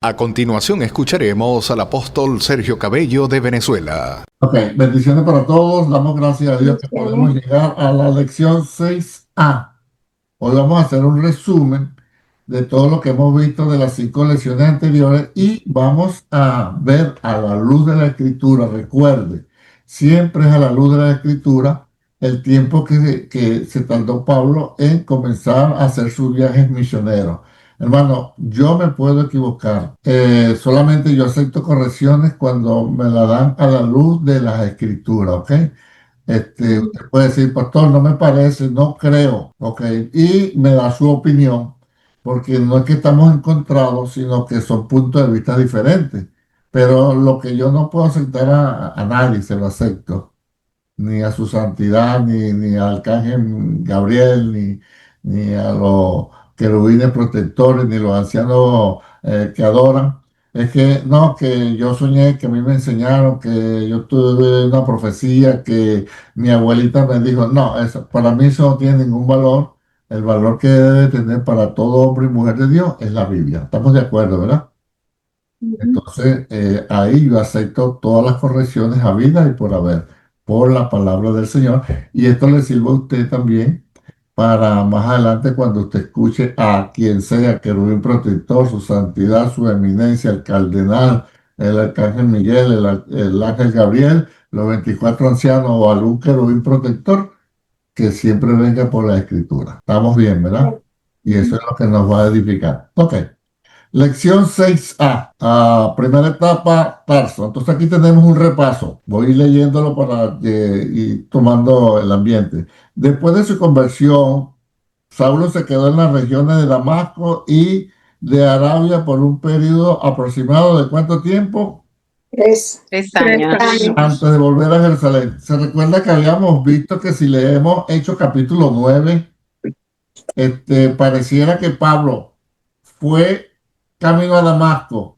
A continuación escucharemos al apóstol Sergio Cabello de Venezuela. Ok, bendiciones para todos. Damos gracias a Dios que podemos llegar a la lección 6A. Hoy vamos a hacer un resumen de todo lo que hemos visto de las 5 lecciones anteriores y vamos a ver a la luz de la Escritura. Recuerde, siempre es a la luz de la Escritura el tiempo que se tardó Pablo en comenzar a hacer sus viajes misioneros. Hermano, yo me puedo equivocar. Solamente yo acepto correcciones cuando me la dan a la luz de las Escrituras, ¿ok? Usted puede decir, pastor, no me parece, no creo, ¿ok? Y me da su opinión, porque no es que estamos encontrados, sino que son puntos de vista diferentes. Pero lo que yo no puedo aceptar a nadie, se lo acepto ni a su santidad, ni al arcángel Gabriel, ni a los querubines protectores, ni los ancianos que adoran. Es que no, que yo soñé, que a mí me enseñaron, que yo tuve una profecía, que mi abuelita me dijo, no, eso, para mí eso no tiene ningún valor. El valor que debe tener para todo hombre y mujer de Dios es la Biblia. Estamos de acuerdo, ¿verdad? Entonces, ahí yo acepto todas las correcciones habidas y por haber, por la palabra del Señor. Y esto le sirve a usted también para más adelante cuando usted escuche a quien sea, querubín protector, su santidad, su eminencia, el cardenal, el arcángel Miguel, el ángel Gabriel, los 24 ancianos o algún querubín protector, que siempre venga por la escritura. Estamos bien, ¿verdad? Y eso es lo que nos va a edificar. Ok. Lección 6A, primera etapa, Tarso. Entonces aquí tenemos un repaso. Voy a ir leyéndolo para ir tomando el ambiente. Después de su conversión, Saulo se quedó en las regiones de Damasco y de Arabia por un periodo aproximado de ¿cuánto tiempo? Tres años. Antes de volver a Jerusalén. Se recuerda que habíamos visto que si leemos Hechos capítulo 9, pareciera que Pablo fue camino a Damasco,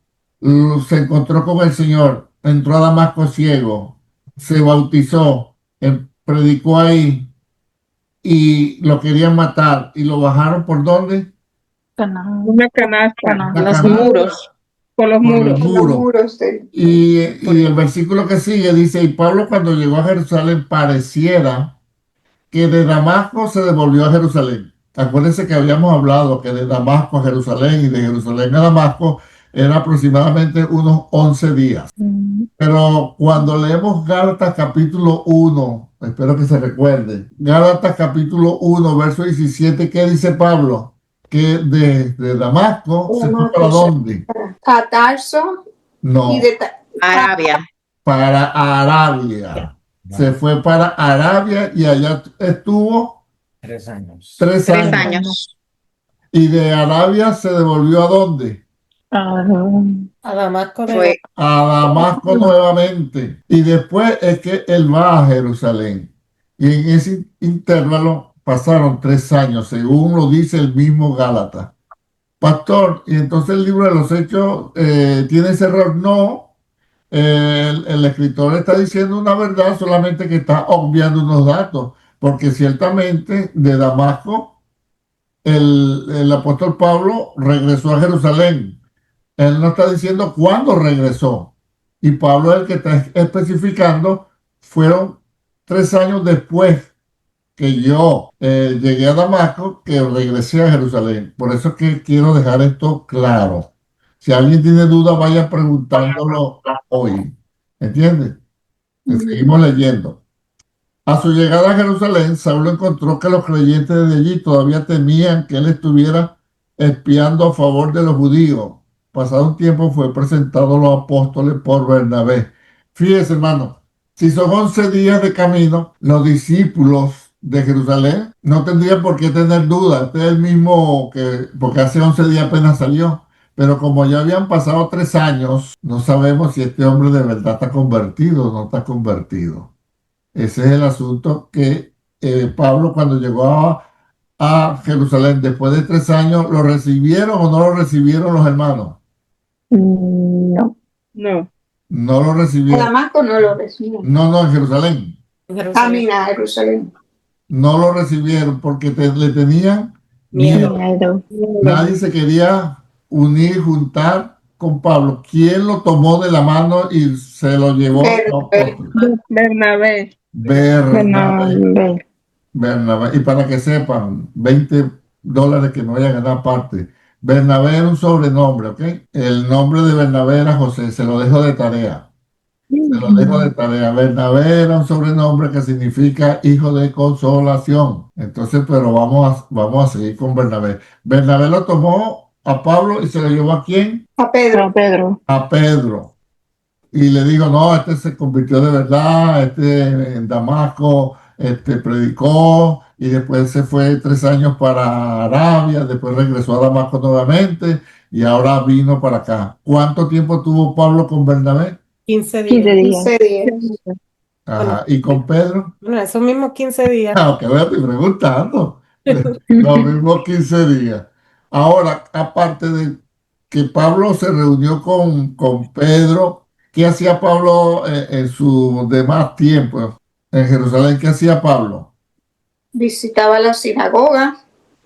se encontró con el Señor, entró a Damasco ciego, se bautizó, predicó ahí y lo querían matar y lo bajaron ¿por dónde? Una canasta. La Los canasta, muros. Por los por muros. los muros. Y el versículo que sigue dice, y Pablo cuando llegó a Jerusalén pareciera que de Damasco se devolvió a Jerusalén. Acuérdense que habíamos hablado que de Damasco a Jerusalén y de Jerusalén a Damasco era aproximadamente unos 11 días. Pero cuando leemos Gálatas capítulo 1, espero que se recuerde, Gálatas capítulo 1, verso 17, ¿qué dice Pablo? Que de Damasco se fue para ¿dónde? A Tarso No, y de Arabia. para Arabia. Se fue para Arabia y allá estuvo 3 años. 3 3 años. años. Y de Arabia se devolvió ¿a dónde? A Damasco Fue A Damasco nuevamente. Y después es que él va a Jerusalén. Y en ese intervalo pasaron 3 años, según lo dice el mismo Gálatas. Pastor, y entonces el libro de los Hechos tiene ese error. No, el escritor está diciendo una verdad, solamente que está obviando unos datos, porque ciertamente de Damasco el apóstol Pablo regresó a Jerusalén. Él no está diciendo cuándo regresó. Y Pablo es el que está especificando, fueron 3 años después que yo llegué a Damasco, que regresé a Jerusalén. Por eso es que quiero dejar esto claro. Si alguien tiene duda, vaya preguntándolo hoy. ¿Entiendes? Seguimos leyendo. A su llegada a Jerusalén, Saulo encontró que los creyentes de allí todavía temían que él estuviera espiando a favor de los judíos. Pasado un tiempo fue presentado a los apóstoles por Bernabé. Fíjese, hermano, si son 11 días de camino, los discípulos de Jerusalén no tendrían por qué tener dudas. Este es el mismo que, porque hace 11 días apenas salió. Pero como ya habían pasado 3 años, no sabemos si este hombre de verdad está convertido o no está convertido. Ese es el asunto que Pablo cuando llegó a Jerusalén después de 3 años, ¿lo recibieron o no lo recibieron los hermanos? No. No. No lo A recibieron. Damasco no lo reciben. No, en Jerusalén. Camina a Jerusalén. No lo recibieron porque le tenían miedo. Miedo. Nadie se quería unir, juntar con Pablo, ¿quién lo tomó de la mano y se lo llevó? No, Bernabé. Bernabé. Bernabé. Y para que sepan, $20 que me voy a ganar aparte. Bernabé era un sobrenombre, ¿ok? El nombre de Bernabé era José, se lo dejo de tarea. Se lo dejo de tarea. Bernabé era un sobrenombre que significa hijo de consolación. Entonces, pero vamos a seguir con Bernabé. Bernabé lo tomó a Pablo y se lo llevó ¿a quién? A Pedro. A Pedro. Y le digo, no, este se convirtió de verdad, en Damasco, predicó y después se fue 3 años para Arabia, después regresó a Damasco nuevamente y ahora vino para acá. ¿Cuánto tiempo tuvo Pablo con Bernabé? 15 días. 15 días. Ajá. ¿Y con Pedro? Bueno, esos mismos 15 días. Ah, ok, me estoy preguntando. Los mismos 15 días. Ahora, aparte de que Pablo se reunió con Pedro, ¿qué hacía Pablo en su demás tiempo en Jerusalén? ¿Qué hacía Pablo? Visitaba la sinagoga.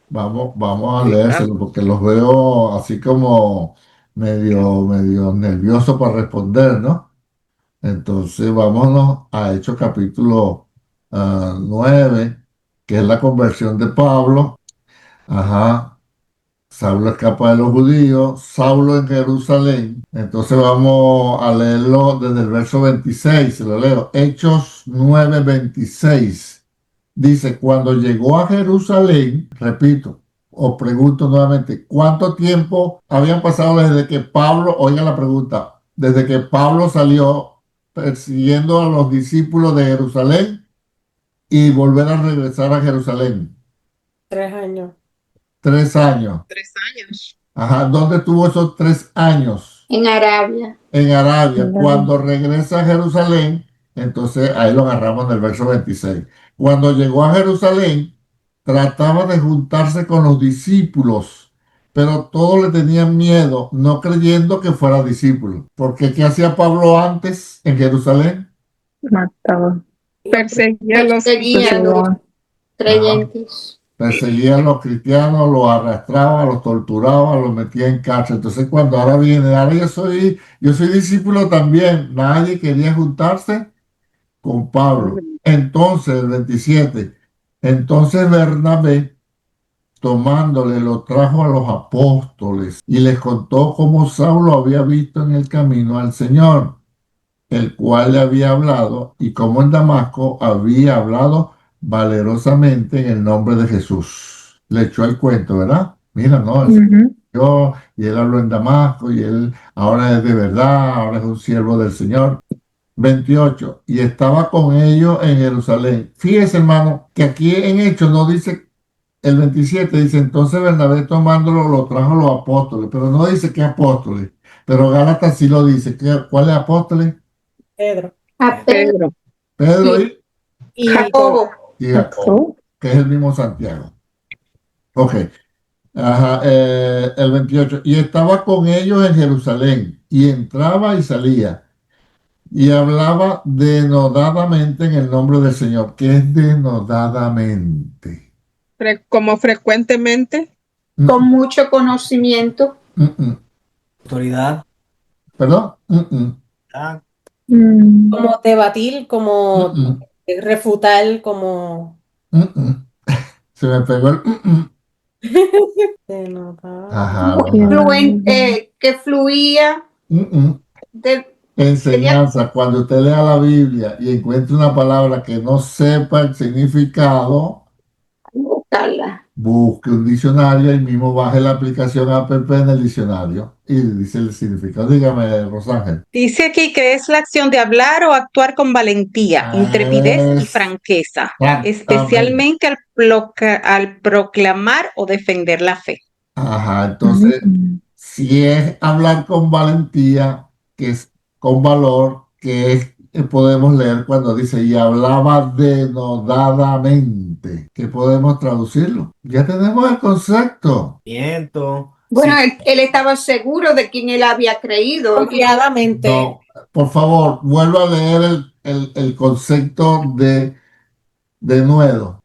Vamos a leérselo porque los veo así como medio nervioso para responder, ¿no? Entonces, vámonos a Hechos capítulo 9, que es la conversión de Pablo. Ajá. Saulo escapa de los judíos, Saulo en Jerusalén. Entonces vamos a leerlo desde el verso 26, se lo leo. Hechos 9:26. Dice, cuando llegó a Jerusalén, repito, os pregunto nuevamente, ¿cuánto tiempo habían pasado desde que Pablo, oiga la pregunta, desde que Pablo salió persiguiendo a los discípulos de Jerusalén y volver a regresar a Jerusalén? 3 años. 3 años. 3 años. Ajá, ¿dónde estuvo esos 3 años? En Arabia. En Arabia. Cuando regresa a Jerusalén, entonces ahí lo agarramos en el verso 26. Cuando llegó a Jerusalén, trataba de juntarse con los discípulos, pero todos le tenían miedo, no creyendo que fuera discípulo. Porque ¿qué hacía Pablo antes en Jerusalén? Mataba. Perseguía a los creyentes. Perseguía a los cristianos, los arrastraba, los torturaba, los metía en cárcel. Entonces, cuando ahora viene, ahora yo soy discípulo también, nadie quería juntarse con Pablo. Entonces, el 27, entonces Bernabé, tomándole, lo trajo a los apóstoles y les contó cómo Saulo había visto en el camino al Señor, el cual le había hablado, y cómo en Damasco había hablado valerosamente en el nombre de Jesús. Le echó el cuento, ¿verdad? Mira, no, y él habló en Damasco, y él ahora es de verdad, ahora es un siervo del Señor. 28, y estaba con ellos en Jerusalén. Fíjese, hermano, que aquí en Hechos no dice, el 27 dice, entonces Bernabé tomándolo lo trajo a los apóstoles, pero no dice qué apóstoles, pero Gálatas sí lo dice. ¿Cuáles apóstoles? Pedro. A Pedro. Pedro Y Jacobo. y Jacobo, que es el mismo Santiago. Ok. Ajá, el 28. Y estaba con ellos en Jerusalén, y entraba y salía, y hablaba denodadamente en el nombre del Señor. ¿Qué es denodadamente? Como frecuentemente. Con mucho conocimiento. Autoridad. ¿Perdón? como debatir, como refutar, como Se me pegó el... se nota. Ajá. Que fluía de Enseñanza. Cuando usted lea la Biblia y encuentre una palabra que no sepa el significado, buscarla. busque un diccionario y mismo baje la aplicación app en el diccionario y dice el significado. Dígame, Rosángel. Dice aquí que es la acción de hablar o actuar con valentía, intrepidez y franqueza, especialmente al proclamar o defender la fe. Ajá, entonces, si es hablar con valentía, que es con valor, que es, podemos leer cuando dice, y hablaba denodadamente, que podemos traducirlo. Ya tenemos el concepto. Viento. Bueno, él estaba seguro de quien él había creído. Confiadamente. No, por favor, vuelva a leer el concepto de nuevo.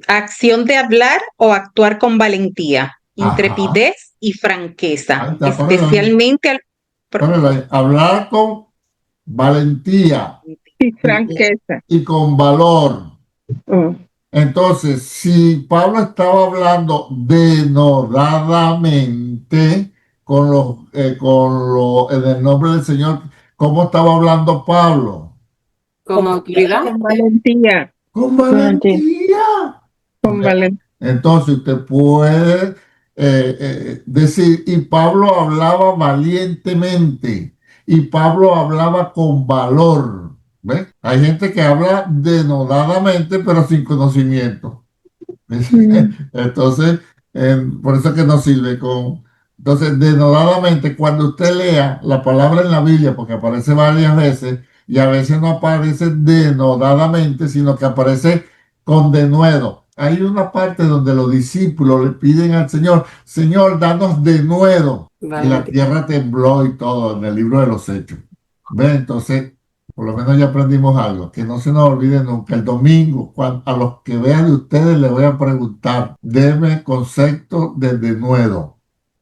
Acción de hablar o actuar con valentía, intrepidez y franqueza, especialmente Ponelo ahí, hablar con valentía Y franqueza. y con valor. Oh. Entonces, si Pablo estaba hablando denodadamente en el nombre del Señor, ¿cómo estaba hablando Pablo? Con autoridad. Con valentía. Con valentía. Con valentía. Entonces usted puede decir, y Pablo hablaba valientemente, y Pablo hablaba con valor. ¿Ves? Hay gente que habla denodadamente, pero sin conocimiento. Entonces, por eso es que no sirve con... Entonces, denodadamente, cuando usted lea la palabra en la Biblia, porque aparece varias veces, y a veces no aparece denodadamente, sino que aparece con denuedo. Hay una parte donde los discípulos le piden al Señor, Señor, danos denuedo. Y la tierra tembló y todo en el libro de los Hechos. ¿Ve? Entonces, por lo menos ya aprendimos algo, que no se nos olvide nunca. El domingo, a los que vean de ustedes, les voy a preguntar, deme concepto de denuedo,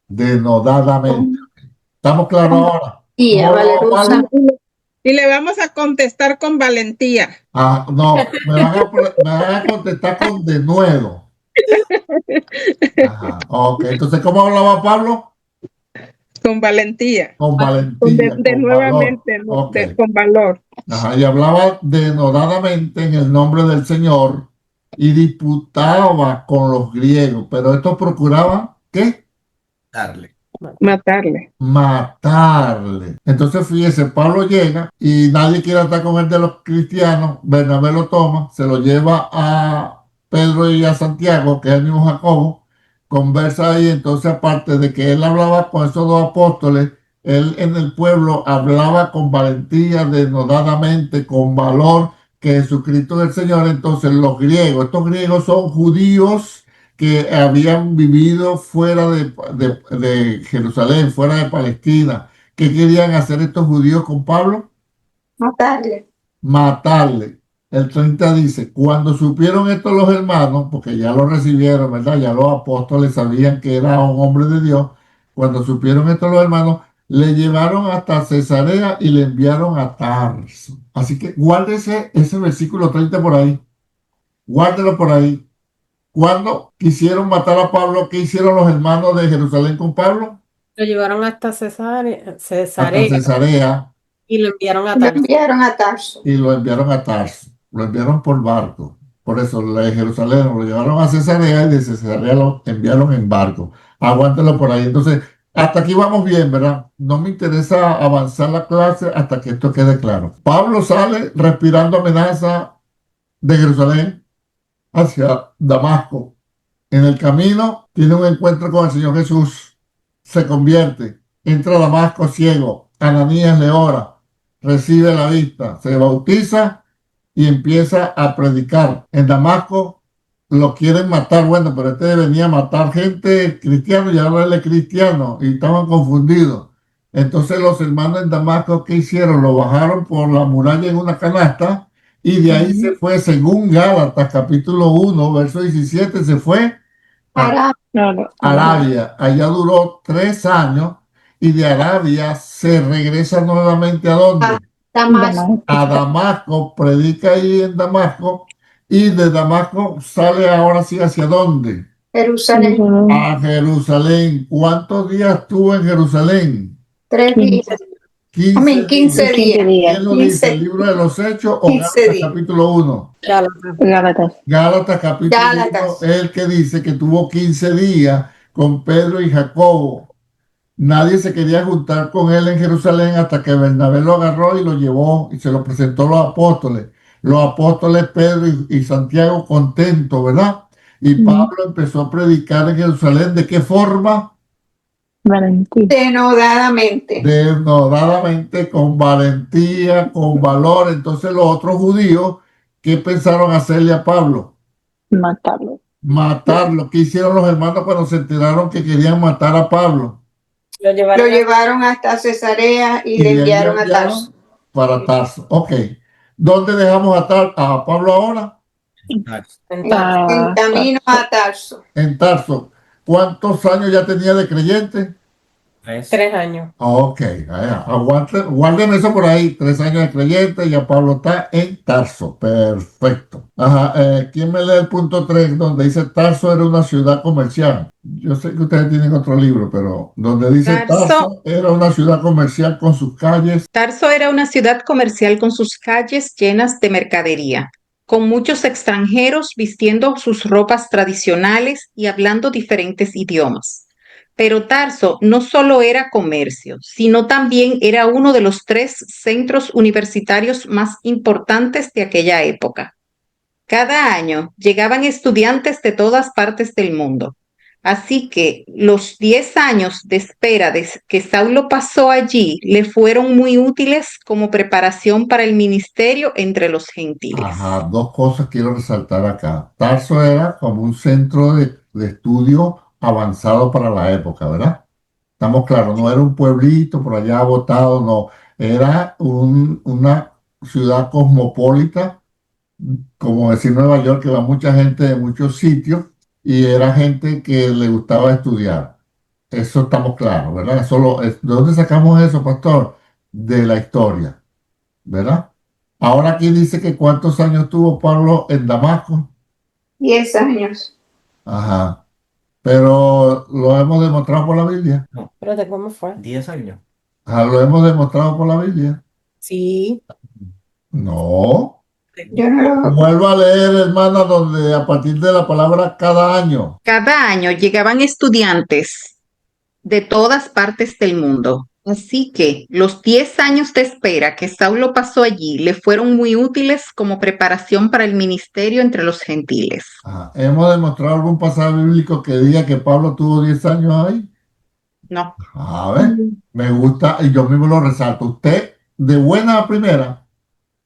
denodadamente. ¿Estamos claros ahora? Y a Valerusa. Y le vamos a contestar con valentía. Ah, no, me van a contestar con denuedo. Ajá, ok, entonces, ¿cómo hablaba Pablo? Con valentía. Con valentía, De con nuevamente, valor. ¿no? Ok. Con valor. Ajá, y hablaba denodadamente en el nombre del Señor y disputaba con los griegos, pero estos procuraban, ¿qué? Matarle. Matarle. Entonces, fíjese, Pablo llega y nadie quiere estar con él de los cristianos. Bernabé lo toma, se lo lleva a Pedro y a Santiago, que es el mismo Jacobo, conversa ahí. Entonces, aparte de que él hablaba con esos dos apóstoles, él en el pueblo hablaba con valentía, denodadamente, con valor, que Jesucristo es el Señor. Entonces, los griegos, estos griegos son judíos que habían vivido fuera de Jerusalén, fuera de Palestina. ¿Qué querían hacer estos judíos con Pablo? Matarle. Matarle. El 30 dice, cuando supieron esto los hermanos, porque ya lo recibieron, ¿verdad? Ya los apóstoles sabían que era un hombre de Dios. Cuando supieron esto los hermanos, le llevaron hasta Cesarea y le enviaron a Tarso. Así que guárdese ese versículo 30 por ahí. Guárdelo por ahí. Cuando quisieron matar a Pablo, ¿qué hicieron los hermanos de Jerusalén con Pablo? Lo llevaron hasta Cesarea Hasta Cesarea y lo enviaron a Lo Tarso. enviaron a Tarso. y lo enviaron a Tarso. Lo enviaron por barco. Por eso de Jerusalén lo llevaron a Cesarea y de Cesarea lo enviaron en barco. Aguántelo por ahí. Entonces, hasta aquí vamos bien, ¿verdad? No me interesa avanzar la clase hasta que esto quede claro. Pablo sale respirando amenaza de Jerusalén hacia Damasco. En el camino tiene un encuentro con el Señor Jesús, se convierte, entra a Damasco ciego, Ananías le ora, recibe la vista, se bautiza y empieza a predicar. En Damasco lo quieren matar, bueno, pero este venía a matar gente cristiana y ahora él es cristiano y estaban confundidos. Entonces los hermanos en Damasco, ¿qué hicieron? Lo bajaron por la muralla en una canasta y de ahí se fue, según Gálatas capítulo 1, verso 17, se fue a Arabia. Allá duró 3 años y de Arabia se regresa nuevamente ¿a dónde? Damasco. A Damasco, predica ahí en Damasco y de Damasco sale ahora sí ¿hacia dónde? Jerusalén. A Jerusalén. ¿Cuántos días estuvo en Jerusalén? 3 días. 15 15 días. ¿Quién lo dice? 15. ¿El libro de los Hechos o 15 Gálatas días. capítulo 1? Gálatas capítulo 1 es el que dice que tuvo 15 días con Pedro y Jacobo. Nadie se quería juntar con él en Jerusalén hasta que Bernabé lo agarró y lo llevó y se lo presentó a los apóstoles. Los apóstoles Pedro y Santiago contentos, ¿verdad? Y Pablo empezó a predicar en Jerusalén. ¿De qué forma? Denodadamente. Denodadamente, con valentía, con valor. Entonces los otros judíos, ¿qué pensaron hacerle a Pablo? Matarlo. ¿Qué hicieron los hermanos cuando se enteraron que querían matar a Pablo? Lo Lo llevaron hasta Cesarea y le de ahí enviaron a enviaron Tarso. para Tarso. Ok. ¿Dónde dejamos a Pablo ahora? En camino a Tarso. En Tarso. ¿Cuántos años ya tenía de creyente? 3. 3 años. Ok, guarden eso por ahí. 3 años de creyente, ya Pablo está en Tarso. Perfecto. Ajá, ¿quién me lee el punto 3 donde dice Tarso era una ciudad comercial? Yo sé que ustedes tienen otro libro, pero donde dice Tarso era una ciudad comercial con sus calles. Tarso era una ciudad comercial con sus calles llenas de mercadería, con muchos extranjeros vistiendo sus ropas tradicionales y hablando diferentes idiomas. Pero Tarso no solo era comercio, sino también era uno de los 3 centros universitarios más importantes de aquella época. Cada año llegaban estudiantes de todas partes del mundo. Así que los 10 años de espera que Saulo pasó allí le fueron muy útiles como preparación para el ministerio entre los gentiles. Ajá, 2 cosas quiero resaltar acá. Tarso era como un centro de estudio avanzado para la época, ¿verdad? Estamos claros, no era un pueblito por allá botado, no. Era una ciudad cosmopolita, como decir Nueva York, que va mucha gente de muchos sitios y era gente que le gustaba estudiar. Eso estamos claros, ¿verdad? ¿De dónde sacamos eso, pastor? De la historia, ¿verdad? Ahora aquí dice que cuántos años tuvo Pablo en Damasco. 10 años. Ajá. Pero lo hemos demostrado por la Biblia. Espérate, ¿cómo fue? 10 años. Ajá, lo hemos demostrado por la Biblia. Sí. No. Yo no lo... Vuelvo a leer, hermana, donde a partir de la palabra cada año. Cada año llegaban estudiantes de todas partes del mundo. Así que los 10 años de espera que Saulo pasó allí le fueron muy útiles como preparación para el ministerio entre los gentiles. Ajá. ¿Hemos demostrado algún pasaje bíblico que diga que Pablo tuvo 10 años ahí? No. A ver, me gusta y yo mismo lo resalto. Usted, de buena a primera,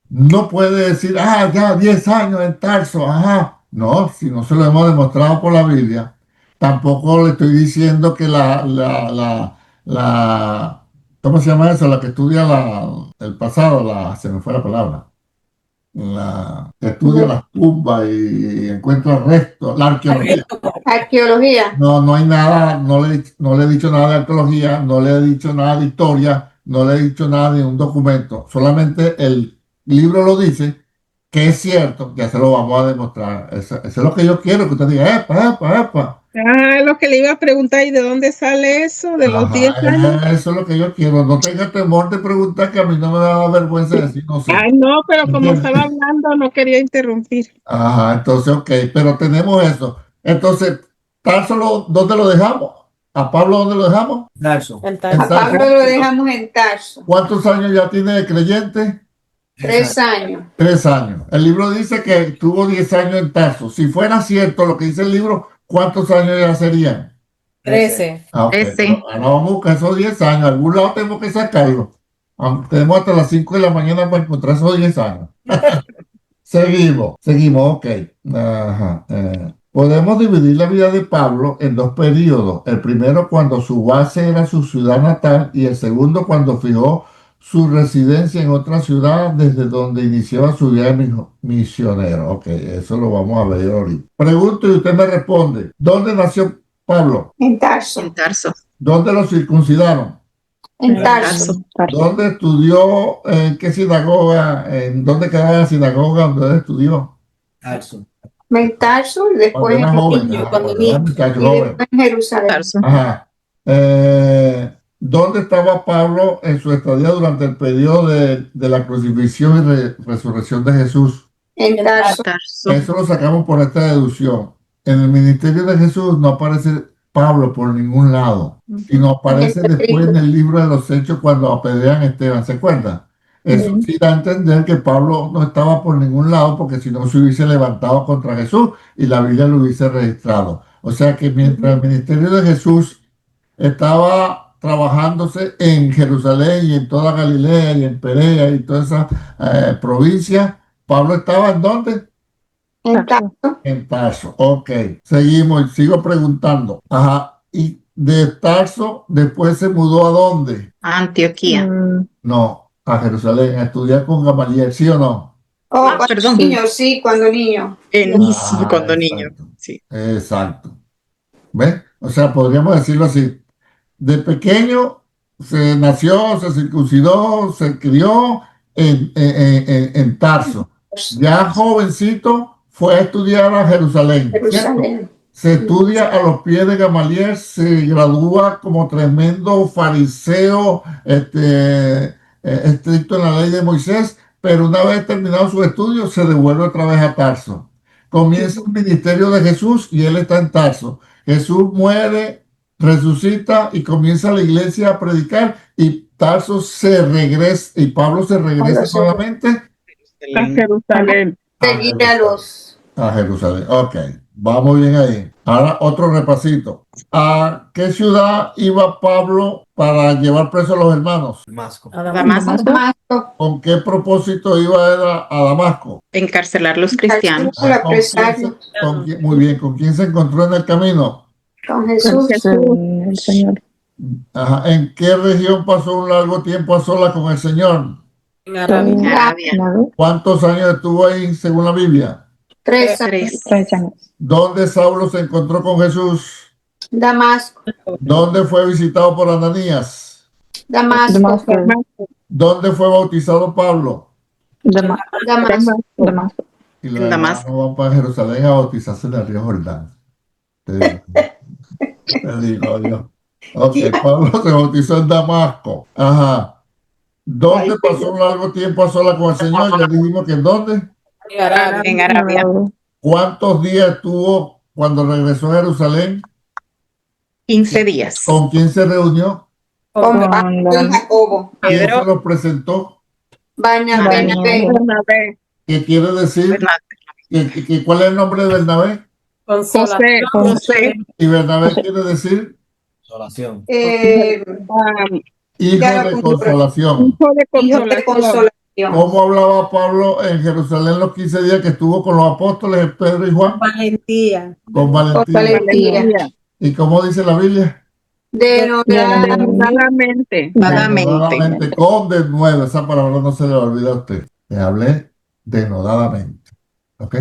no puede decir, ya 10 años en Tarso, ajá. No, si no se lo hemos demostrado por la Biblia, tampoco le estoy diciendo que ¿cómo se llama eso? La que estudia el pasado, se me fue la palabra. Que estudia las tumbas y encuentra restos, la arqueología. Arqueología. No hay nada, no le he dicho nada de arqueología, no le he dicho nada de historia, no le he dicho nada de un documento, solamente el libro lo dice, que es cierto, ya se lo vamos a demostrar. Eso es lo que yo quiero, que usted diga, epa. Lo que le iba a preguntar, ¿y de dónde sale eso de los 10 años? Eso es lo que yo quiero, no tenga temor de preguntar, que a mí no me da vergüenza decir no sé. No, pero como estaba hablando, no quería interrumpir. Ajá, entonces, ok, pero tenemos eso. Entonces, Tarso, ¿dónde lo dejamos? ¿A Pablo dónde lo dejamos? Tarso. En En Tarso. A Pablo lo dejamos en Tarso. ¿Cuántos años ya tiene de creyente? 3 años. 3 años. El libro dice que tuvo 10 años en Tarso. Si fuera cierto lo que dice el libro, ¿cuántos años ya serían? 13. Ok. 13. Ahora vamos a buscar esos 10 años. Algún lado tenemos que sacarlo. Tenemos hasta las 5 de la mañana para encontrar esos 10 años. Seguimos, ok. Ajá, podemos dividir la vida de Pablo en 2 periodos. El primero cuando su base era su ciudad natal y el segundo cuando fijó su residencia en otra ciudad desde donde iniciaba su vida misionero. Ok, eso lo vamos a ver ahorita. Pregunto y usted me responde. ¿Dónde nació Pablo? En Tarso. En Tarso. ¿Dónde lo circuncidaron? En Tarso. ¿Dónde estudió? ¿En qué sinagoga? ¿En dónde quedaba la sinagoga donde él estudió? Tarso. En Tarso y después Cuando era joven, niño, ajá, cuando cuando era niño. muchacho Y joven. después en Jerusalén. Tarso. Ajá. ¿Dónde estaba Pablo en su estadía durante el periodo de la crucifixión y resurrección de Jesús? En Tarso. Tarso. Eso lo sacamos por esta deducción. En el ministerio de Jesús no aparece Pablo por ningún lado, sino aparece después en el libro de los Hechos cuando apedrean a Esteban. ¿Se acuerdan? Eso sí da a entender que Pablo no estaba por ningún lado porque si no se hubiese levantado contra Jesús y la Biblia lo hubiese registrado. O sea que mientras el ministerio de Jesús estaba trabajándose en Jerusalén y en toda Galilea y en Perea y toda esa provincia, Pablo estaba ¿en dónde? En Tarso. En Tarso. Ok, seguimos, sigo preguntando. Ajá, y de Tarso después se mudó ¿a dónde? Antioquía. No, a Jerusalén, a estudiar con Gamaliel, ¿sí o no? Cuando Perdón. niño, sí, cuando niño. Inicio cuando niño. Exacto. Sí. Exacto. ¿Ves? O sea, podríamos decirlo así. De pequeño se nació, se circuncidó, se crió en Tarso. Ya jovencito fue a estudiar a Jerusalén, ¿cierto? Jerusalén. Se estudia a los pies de Gamaliel, se gradúa como tremendo fariseo, estricto en la ley de Moisés, pero una vez terminado sus estudios se devuelve otra vez a Tarso. Comienza el ministerio de Jesús y él está en Tarso. Jesús muere, resucita y comienza la iglesia a predicar y Tarso se regresa y Pablo se regresa nuevamente A Jerusalén. Seguir a los a Jerusalén. Ok, vamos bien ahí. Ahora otro repasito. ¿A qué ciudad iba Pablo para llevar presos a los hermanos? Damasco. Damasco, Damasco. ¿Con qué propósito iba a Damasco? encarcelar los cristianos. Para ¿Con quién apresarlos. muy bien, ¿con quién se encontró en el camino? Con Jesús. El Señor. Ajá. ¿En qué región pasó un largo tiempo a solas con el Señor? En Arabia. En Arabia, ¿Cuántos años estuvo ahí según la Biblia? 3 años. 3. ¿Dónde Saulo se encontró con Jesús? Damasco. ¿Dónde fue visitado por Ananías? Damasco. ¿Dónde fue bautizado Pablo? Damasco. Y los En hermanos Damasco. van para Jerusalén a bautizarse en el río Jordán. Te digo yo. Ok, Pablo se bautizó en Damasco. Ajá. ¿Dónde pasó un largo tiempo a solas con el Señor? Ya dijimos que ¿en dónde? En Arabia. En Arabia, ¿Cuántos días estuvo cuando regresó a Jerusalén? 15 días. ¿Con quién se reunió? Con Pablo y Jacobo. ¿Quién Pedro. se los presentó? Bernabé. Bernabé. ¿Qué quiere decir? ¿Cuál es el nombre de Bernabé? José. Y Bernabé quiere decir Consolación. hijo Ya lo de compré. consolación. Hijo de Hijo de consolación. consolación. ¿Cómo hablaba Pablo en Jerusalén los 15 días que estuvo con los apóstoles Pedro y Juan? Valentía. Con valentía. Valentía. ¿Y cómo dice la Biblia? Denodadamente. Denodadamente, con denuedo. Esa palabra no se le olvida a usted. Le hablé denodadamente. ¿Ok?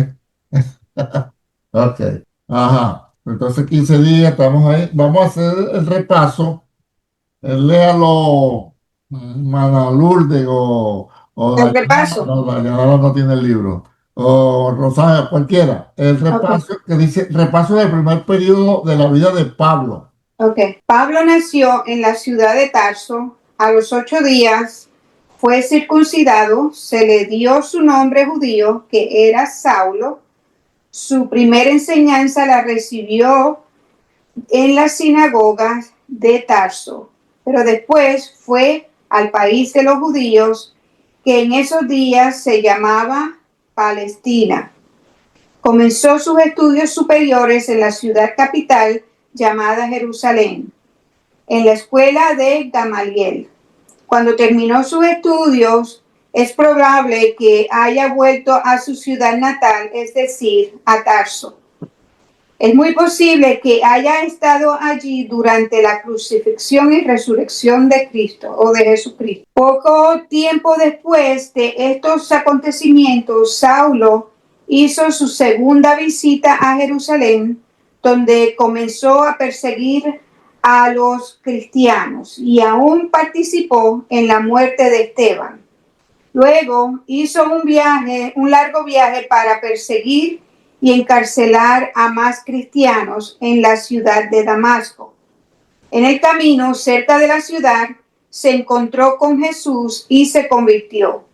Ok. Ajá. Entonces 15 días, estamos ahí. Vamos a hacer el repaso. Léalo, Mana Lourdes o El repaso. No, Dayanara no tiene el libro. O Rosario, cualquiera. El repaso que dice, repaso del primer periodo de la vida de Pablo. Ok. Pablo nació en la ciudad de Tarso. A los 8 días fue circuncidado. Se le dio su nombre judío, que era Saulo. Su primera enseñanza la recibió en las sinagogas de Tarso, pero después fue al país de los judíos, que en esos días se llamaba Palestina. Comenzó sus estudios superiores en la ciudad capital llamada Jerusalén, en la escuela de Gamaliel. Cuando terminó sus estudios, es probable que haya vuelto a su ciudad natal, es decir, a Tarso. Es muy posible que haya estado allí durante la crucifixión y resurrección de Cristo o de Jesucristo. Poco tiempo después de estos acontecimientos, Saulo hizo su segunda visita a Jerusalén, donde comenzó a perseguir a los cristianos y aún participó en la muerte de Esteban. Luego hizo un largo viaje para perseguir y encarcelar a más cristianos en la ciudad de Damasco. En el camino, cerca de la ciudad, se encontró con Jesús y se convirtió.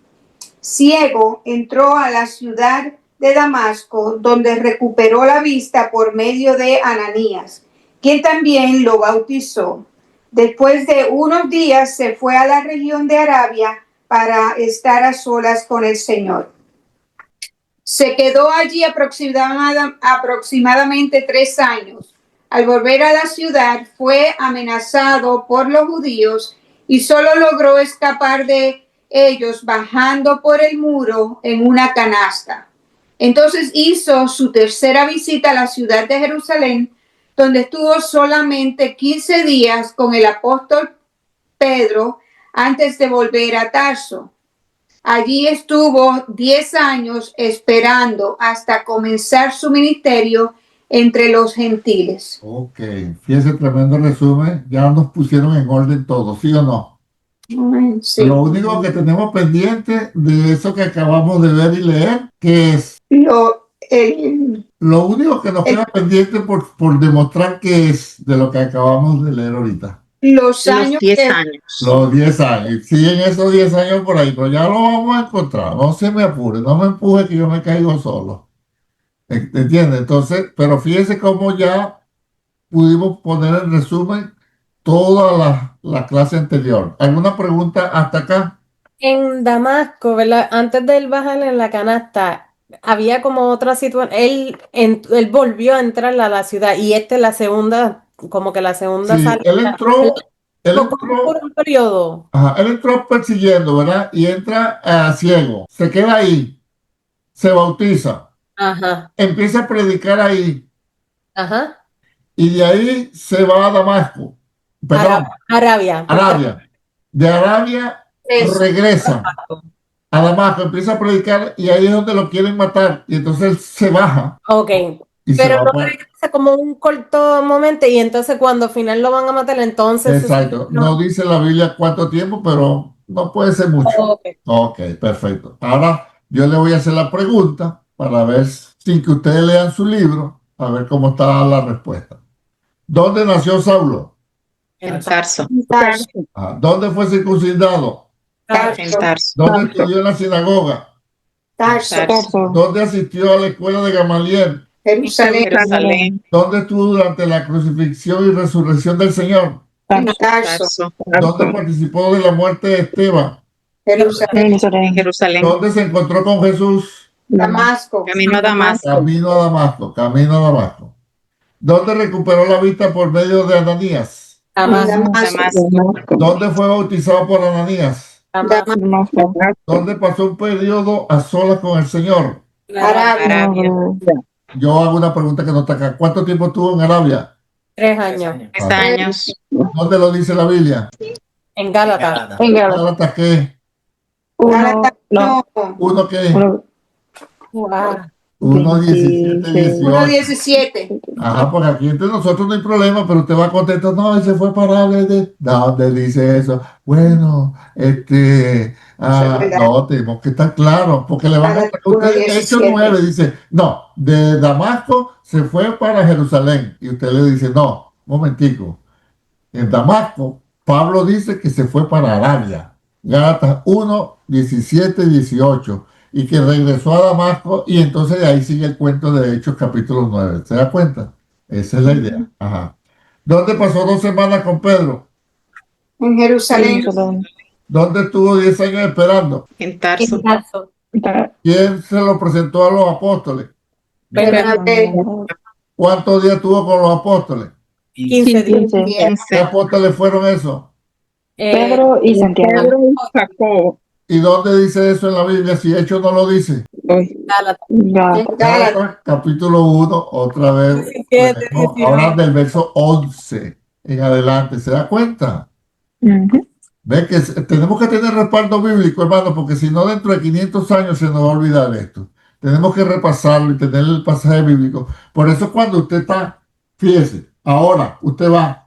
Ciego, entró a la ciudad de Damasco, donde recuperó la vista por medio de Ananías, quien también lo bautizó. Después de unos días se fue a la región de Arabia para estar a solas con el Señor. Se quedó allí aproximadamente 3 años. Al volver a la ciudad fue amenazado por los judíos y solo logró escapar de ellos bajando por el muro en una canasta. Entonces hizo su tercera visita a la ciudad de Jerusalén, donde estuvo solamente 15 días con el apóstol Pedro antes de volver a Tarso. Allí estuvo 10 años esperando hasta comenzar su ministerio entre los gentiles. Ok, fíjese, tremendo resumen. Ya nos pusieron en orden todo, ¿sí o no? Sí. Lo único que tenemos pendiente de eso que acabamos de ver y leer, que es lo único que nos queda pendiente por demostrar que es de lo que acabamos de leer ahorita. los Los años 10 que años. Los 10 años. Siguen esos 10 años por ahí, pero ya lo vamos a encontrar. No se me apure, no me empuje que yo me caigo solo. ¿Entiendes? Entonces, pero fíjese cómo ya pudimos poner en resumen toda la clase anterior. ¿Alguna pregunta hasta acá? En Damasco, ¿verdad? Antes de él bajar en la canasta, había como otra situación. Él volvió a entrar a la ciudad y la segunda, como que la segunda Sí, salida. él entró Por un periodo. Ajá, él entró persiguiendo, ¿verdad? Y entra ciego, se queda ahí, se bautiza, Ajá, empieza a predicar ahí ajá. y de ahí se va a Damasco, perdón, Arabia. Arabia. De Arabia regresa a Damasco, empieza a predicar y ahí es donde lo quieren matar y entonces él se baja Ok. y se Pero va no para... regresa como un corto momento y entonces cuando al final lo van a matar, entonces... Exacto, no dice la Biblia cuánto tiempo, pero no puede ser mucho. Ok. Ok, perfecto. Ahora yo le voy a hacer la pregunta para ver, sin que ustedes lean su libro, a ver cómo está la respuesta. ¿Dónde nació Saulo? En Tarso. Tarso. ¿Dónde fue circuncidado? En Tarso. ¿Dónde estudió en la sinagoga? Tarso. ¿Dónde asistió a la escuela de Gamaliel? Jerusalén. Jerusalén. ¿Dónde estuvo durante la crucifixión y resurrección del Señor? Tarso. Tarso. ¿Dónde participó de la muerte de Esteban? Jerusalén. En Jerusalén. ¿Dónde se encontró con Jesús? Damasco. Camino a Damasco. Camino a Damasco, camino a Damasco. ¿Dónde recuperó la vista por medio de Ananías? Damasco. ¿Dónde fue bautizado por Ananías? Damasco. ¿Dónde pasó un periodo a solas con el Señor? Arabia. Arabia. Yo hago una pregunta que no está acá. ¿Cuánto tiempo estuvo en Arabia? 3 años. 3 años. ¿Dónde lo dice la Biblia? En Gálatas. ¿Gálatas qué? Gálatas, no. ¿Uno qué? Wow. 1:17, 18. 1:17. Ajá, porque aquí entre nosotros no hay problema, pero usted va a contestar, no, ese fue para hablar de... ¿Dónde dice eso? Bueno, no, tenemos que estar claros, porque le van a... Usted, Hechos 9 dice, no, de Damasco se fue para Jerusalén, y usted le dice, no, momentico, en Damasco, Pablo dice que se fue para Arabia, Gálatas 1:17-18, y que regresó a Damasco y entonces de ahí sigue el cuento de Hechos capítulo 9. ¿Se da cuenta? Esa es la idea. Ajá. ¿Dónde pasó 2 semanas con Pedro? En Jerusalén. ¿Dónde estuvo 10 años esperando? En Tarso. ¿Quién se lo presentó a los apóstoles? Bernabé. ¿Cuántos días tuvo con los apóstoles? 15 días. 15. ¿Qué apóstoles fueron esos? Pedro y Santiago. Pedro y Jacobo. ¿Y dónde dice eso en la Biblia? Si Hechos no lo dice. Gálatas. Gálatas, capítulo 1, otra vez. 17, Leemos ahora del verso 11 en adelante. ¿Se da cuenta? Ve que tenemos que tener respaldo bíblico, hermano, porque si no, dentro de 500 años se nos va a olvidar esto. Tenemos que repasarlo y tener el pasaje bíblico. Por eso cuando usted está, fíjese, ahora usted va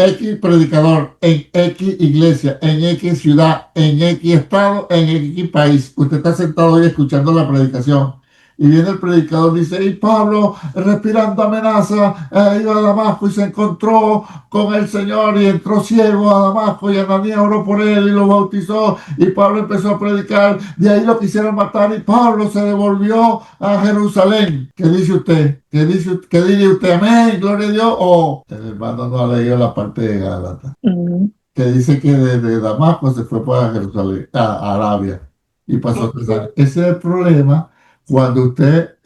X predicador en X iglesia, en X ciudad, en X estado, en X país. Usted está sentado ahí escuchando la predicación. Y viene el predicador y dice, y Pablo, respirando amenaza, iba a Damasco y se encontró con el Señor y entró ciego a Damasco y Ananías oró por él y lo bautizó y Pablo empezó a predicar. De ahí lo quisieron matar y Pablo se devolvió a Jerusalén. ¿Qué dice usted? ¿Qué dice usted? Amén, gloria a Dios. O el hermano no ha leído la parte de Gálatas, que dice que desde Damasco se fue para Jerusalén, a Arabia y pasó 3 años. Ese es el problema. Cuando usted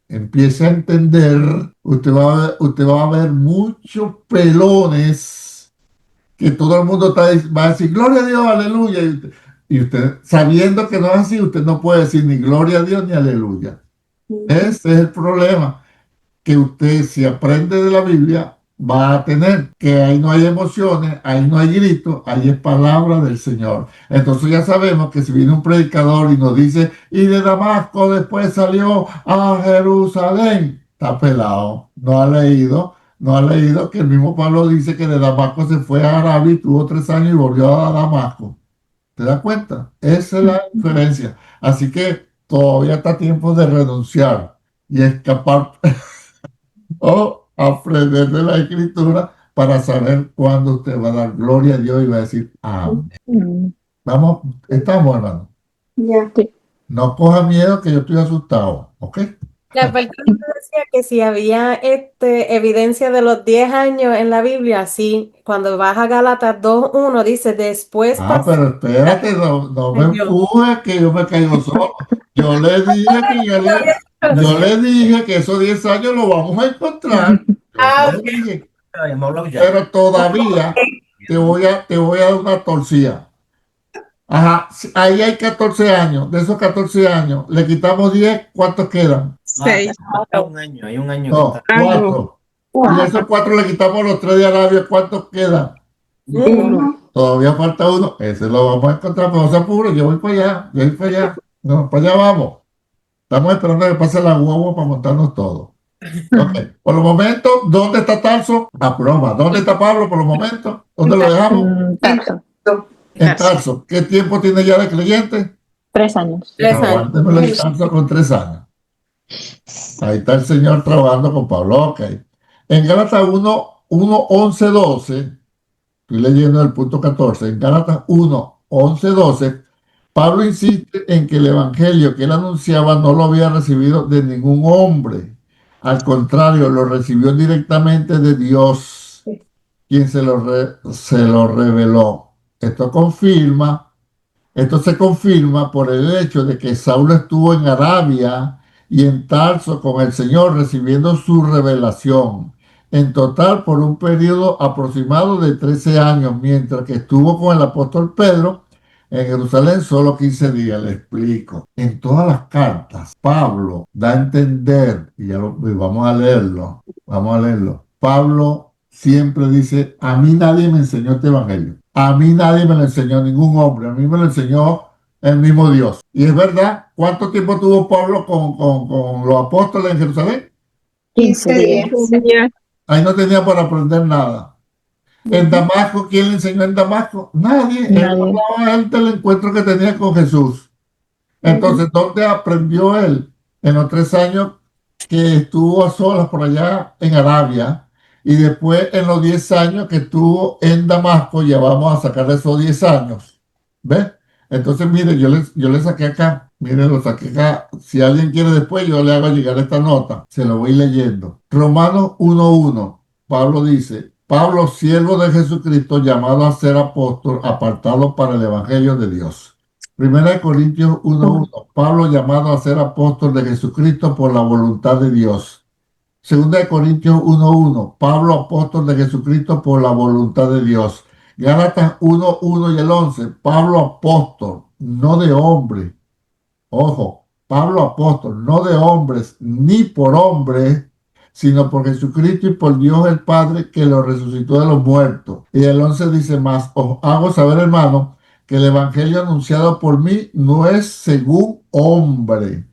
empiece a entender, usted va a ver muchos pelones que todo el mundo va a decir, gloria a Dios, aleluya. Y usted, sabiendo que no es así, usted no puede decir ni gloria a Dios ni aleluya. Ese es el problema, que usted, si aprende de la Biblia, va a tener que ahí no hay emociones, ahí no hay gritos, ahí es palabra del Señor. Entonces ya sabemos que si viene un predicador y nos dice, y de Damasco después salió a Jerusalén, está pelado, no ha leído que el mismo Pablo dice que de Damasco se fue a Arabia y tuvo 3 años y volvió a Damasco. ¿Te das cuenta? Esa es la diferencia. Así que todavía está a tiempo de renunciar y escapar o aprender de la escritura para saber cuándo usted va a dar gloria a Dios y va a decir amén. Vamos, estamos, hermano. Ya. No coja miedo que yo estoy asustado, ¿ok? La parte donde decía que si había evidencia de los 10 años en la Biblia, sí, cuando vas a Gálatas 2:1 dice, después Pero espérate, no me empujes que yo me caigo solo. Yo le dije que esos 10 años lo vamos a encontrar. Yo le dije, pero todavía te voy a dar una torcida. Ajá, ahí hay 14 años. De esos 14 años, le quitamos 10, ¿cuántos quedan? 6. Hay un año No, que está. 4. Y esos 4 le quitamos los 3 de Arabia, ¿cuántos quedan? 1. Todavía falta uno. Ese lo vamos a encontrar, pero no se apure, yo voy para allá. No, para allá vamos. Estamos esperando a que pase la guagua para montarnos todo. Ok, por los momentos, ¿dónde está Tarso? A prueba. ¿Dónde está Pablo por los momentos? ¿Dónde lo dejamos? En Tarso. ¿Qué tiempo tiene ya de creyente? 3 años. 3 años. Aguántemelo en Tarso con 3 años. Ahí está el Señor trabajando con Pablo. Ok. En Gálatas 11, 12, estoy leyendo el punto 14. En Gálatas 11, 12, Pablo insiste en que el evangelio que él anunciaba no lo había recibido de ningún hombre. Al contrario, lo recibió directamente de Dios, quien se lo reveló. Esto se confirma por el hecho de que Saulo estuvo en Arabia y en Tarso con el Señor recibiendo su revelación. En total por un periodo aproximado de 13 años, mientras que estuvo con el apóstol Pedro en Jerusalén solo 15 días. Le explico. En todas las cartas, Pablo da a entender, y vamos a leerlo, Pablo siempre dice, a mí nadie me enseñó este evangelio. A mí nadie me lo enseñó, ningún hombre. A mí me lo enseñó el mismo Dios. Y es verdad, ¿cuánto tiempo tuvo Pablo con los apóstoles en Jerusalén? 15 días. Ahí no tenía para aprender nada. En Damasco, ¿quién le enseñó en Damasco? Nadie. Él hablaba él del encuentro que tenía con Jesús. Entonces, ¿dónde aprendió él? En los 3 años que estuvo a solas por allá en Arabia y después en los 10 años que estuvo en Damasco, ya vamos a sacar esos 10 años. ¿Ves? Entonces, mire, yo le saqué acá, mire, lo saqué acá. Si alguien quiere después, yo le hago llegar esta nota. Se lo voy leyendo. Romanos 1:1. Pablo dice, Pablo, siervo de Jesucristo, llamado a ser apóstol, apartado para el evangelio de Dios. Primera de Corintios 1:1. Pablo llamado a ser apóstol de Jesucristo por la voluntad de Dios. Segunda de Corintios 1:1. Pablo apóstol de Jesucristo por la voluntad de Dios. Gálatas 1:1 y el 11. Pablo apóstol, no de hombre. Ojo, Pablo apóstol, no de hombres, ni por hombres, sino por Jesucristo y por Dios el Padre que lo resucitó de los muertos. Y el 11 dice más, os hago saber, hermano, que el evangelio anunciado por mí no es según hombre.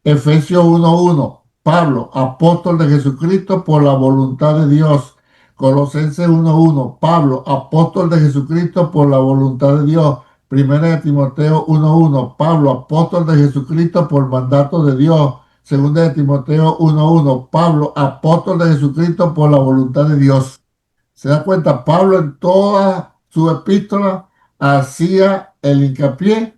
Efesios 1:1. Pablo, apóstol de Jesucristo por la voluntad de Dios. Colosenses 1:1. Pablo, apóstol de Jesucristo por la voluntad de Dios. Primera de Timoteo 1:1. Pablo, apóstol de Jesucristo por mandato de Dios. Segunda de Timoteo 1:1. Pablo, apóstol de Jesucristo por la voluntad de Dios. ¿Se da cuenta? Pablo en toda su epístola hacía el hincapié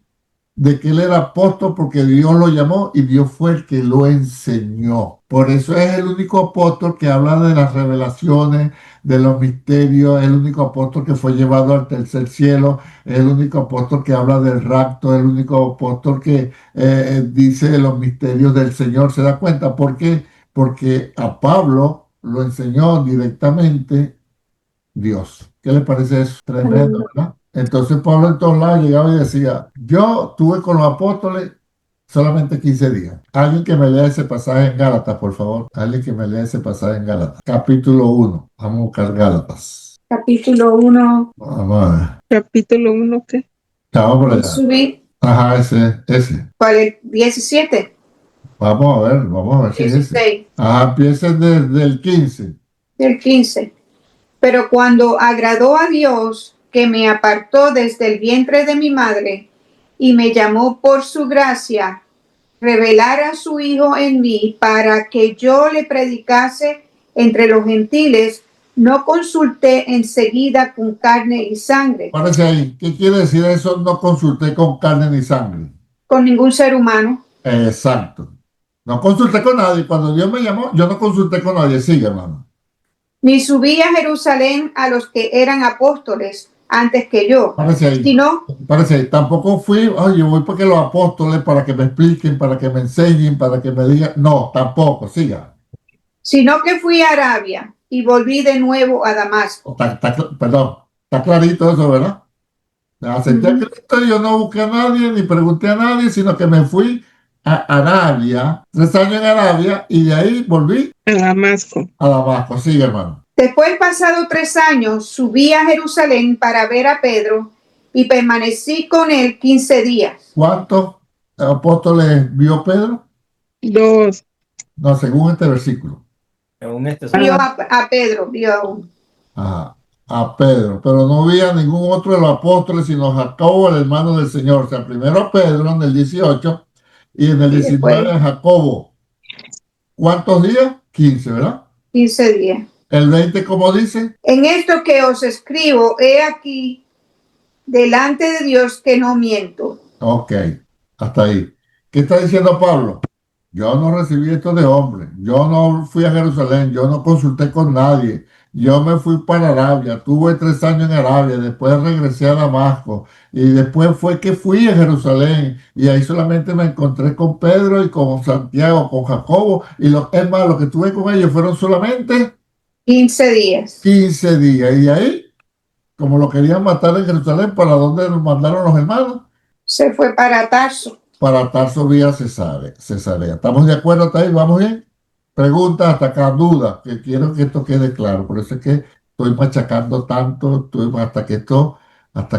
de que él era apóstol porque Dios lo llamó y Dios fue el que lo enseñó. Por eso es el único apóstol que habla de las revelaciones, de los misterios, es el único apóstol que fue llevado al tercer cielo, es el único apóstol que habla del rapto, es el único apóstol que dice los misterios del Señor. ¿Se da cuenta? ¿Por qué? Porque a Pablo lo enseñó directamente Dios. ¿Qué le parece eso? Tremendo, ¿verdad? Entonces Pablo en todos lados llegaba y decía, yo tuve con los apóstoles solamente 15 días. Alguien que me lea ese pasaje en Gálatas, por favor. Alguien que me lea ese pasaje en Gálatas. Capítulo 1. Vamos a buscar Gálatas. Capítulo 1. Vamos a ver. Capítulo 1, ¿qué? Vamos por allá. Subí. Ajá, ese. ¿Cuál es? 17. Vamos a ver si es ese. 16, Ajá, empiecen desde el 15. del 15. Pero cuando agradó a Dios, que me apartó desde el vientre de mi madre y me llamó por su gracia, revelar a su Hijo en mí para que yo le predicase entre los gentiles, no consulté enseguida con carne y sangre, Párese ahí. ¿Qué quiere decir eso? No consulté con carne ni sangre. con ningún ser humano, Exacto. No consulté con nadie. Cuando Dios me llamó, yo no consulté con nadie. Sigue, hermano. ni subí a Jerusalén a los que eran apóstoles antes que yo, Párese ahí. sino Parece ahí. Tampoco fui, oye, voy porque los apóstoles, para que me expliquen, para que me enseñen, para que me digan. No, tampoco. Siga. sino que fui a Arabia y volví de nuevo a Damasco. Perdón. Está clarito eso, ¿verdad? Acepté a Cristo y yo no busqué a nadie ni pregunté a nadie, sino que me fui a Arabia, 3 años en Arabia, y de ahí volví A Damasco. a Damasco. Sigue, hermano. Después, pasado 3 años, subí a Jerusalén para ver a Pedro y permanecí con él 15 días. ¿Cuántos apóstoles vio Pedro? 2. No, según este versículo. Según este Vio a Pedro, vio a uno. Ajá, a Pedro, pero no vi a ningún otro de los apóstoles, sino a Jacobo, el hermano del Señor. O sea, primero a Pedro en el 18 y en el Y 19 después a Jacobo. ¿Cuántos días? 15, ¿verdad? 15 días. El 20, ¿cómo dice? En esto que os escribo, he aquí delante de Dios que no miento. Ok, hasta ahí. ¿Qué está diciendo Pablo? Yo no recibí esto de hombre, yo no fui a Jerusalén, yo no consulté con nadie, yo me fui para Arabia, tuve 3 años en Arabia, después regresé a Damasco y después fue que fui a Jerusalén y ahí solamente me encontré con Pedro y con Santiago, con Jacobo y es más, lo que tuve con ellos fueron solamente 15 días. 15 días y de ahí, como lo querían matar en Jerusalén, ¿para dónde nos mandaron los hermanos? Se fue para Tarso. Para Tarso vía Cesarea. ¿Estamos de acuerdo hasta ahí? ¿Vamos bien? Preguntas hasta acá, dudas, que quiero que esto quede claro. Por eso es que estoy machacando tanto, hasta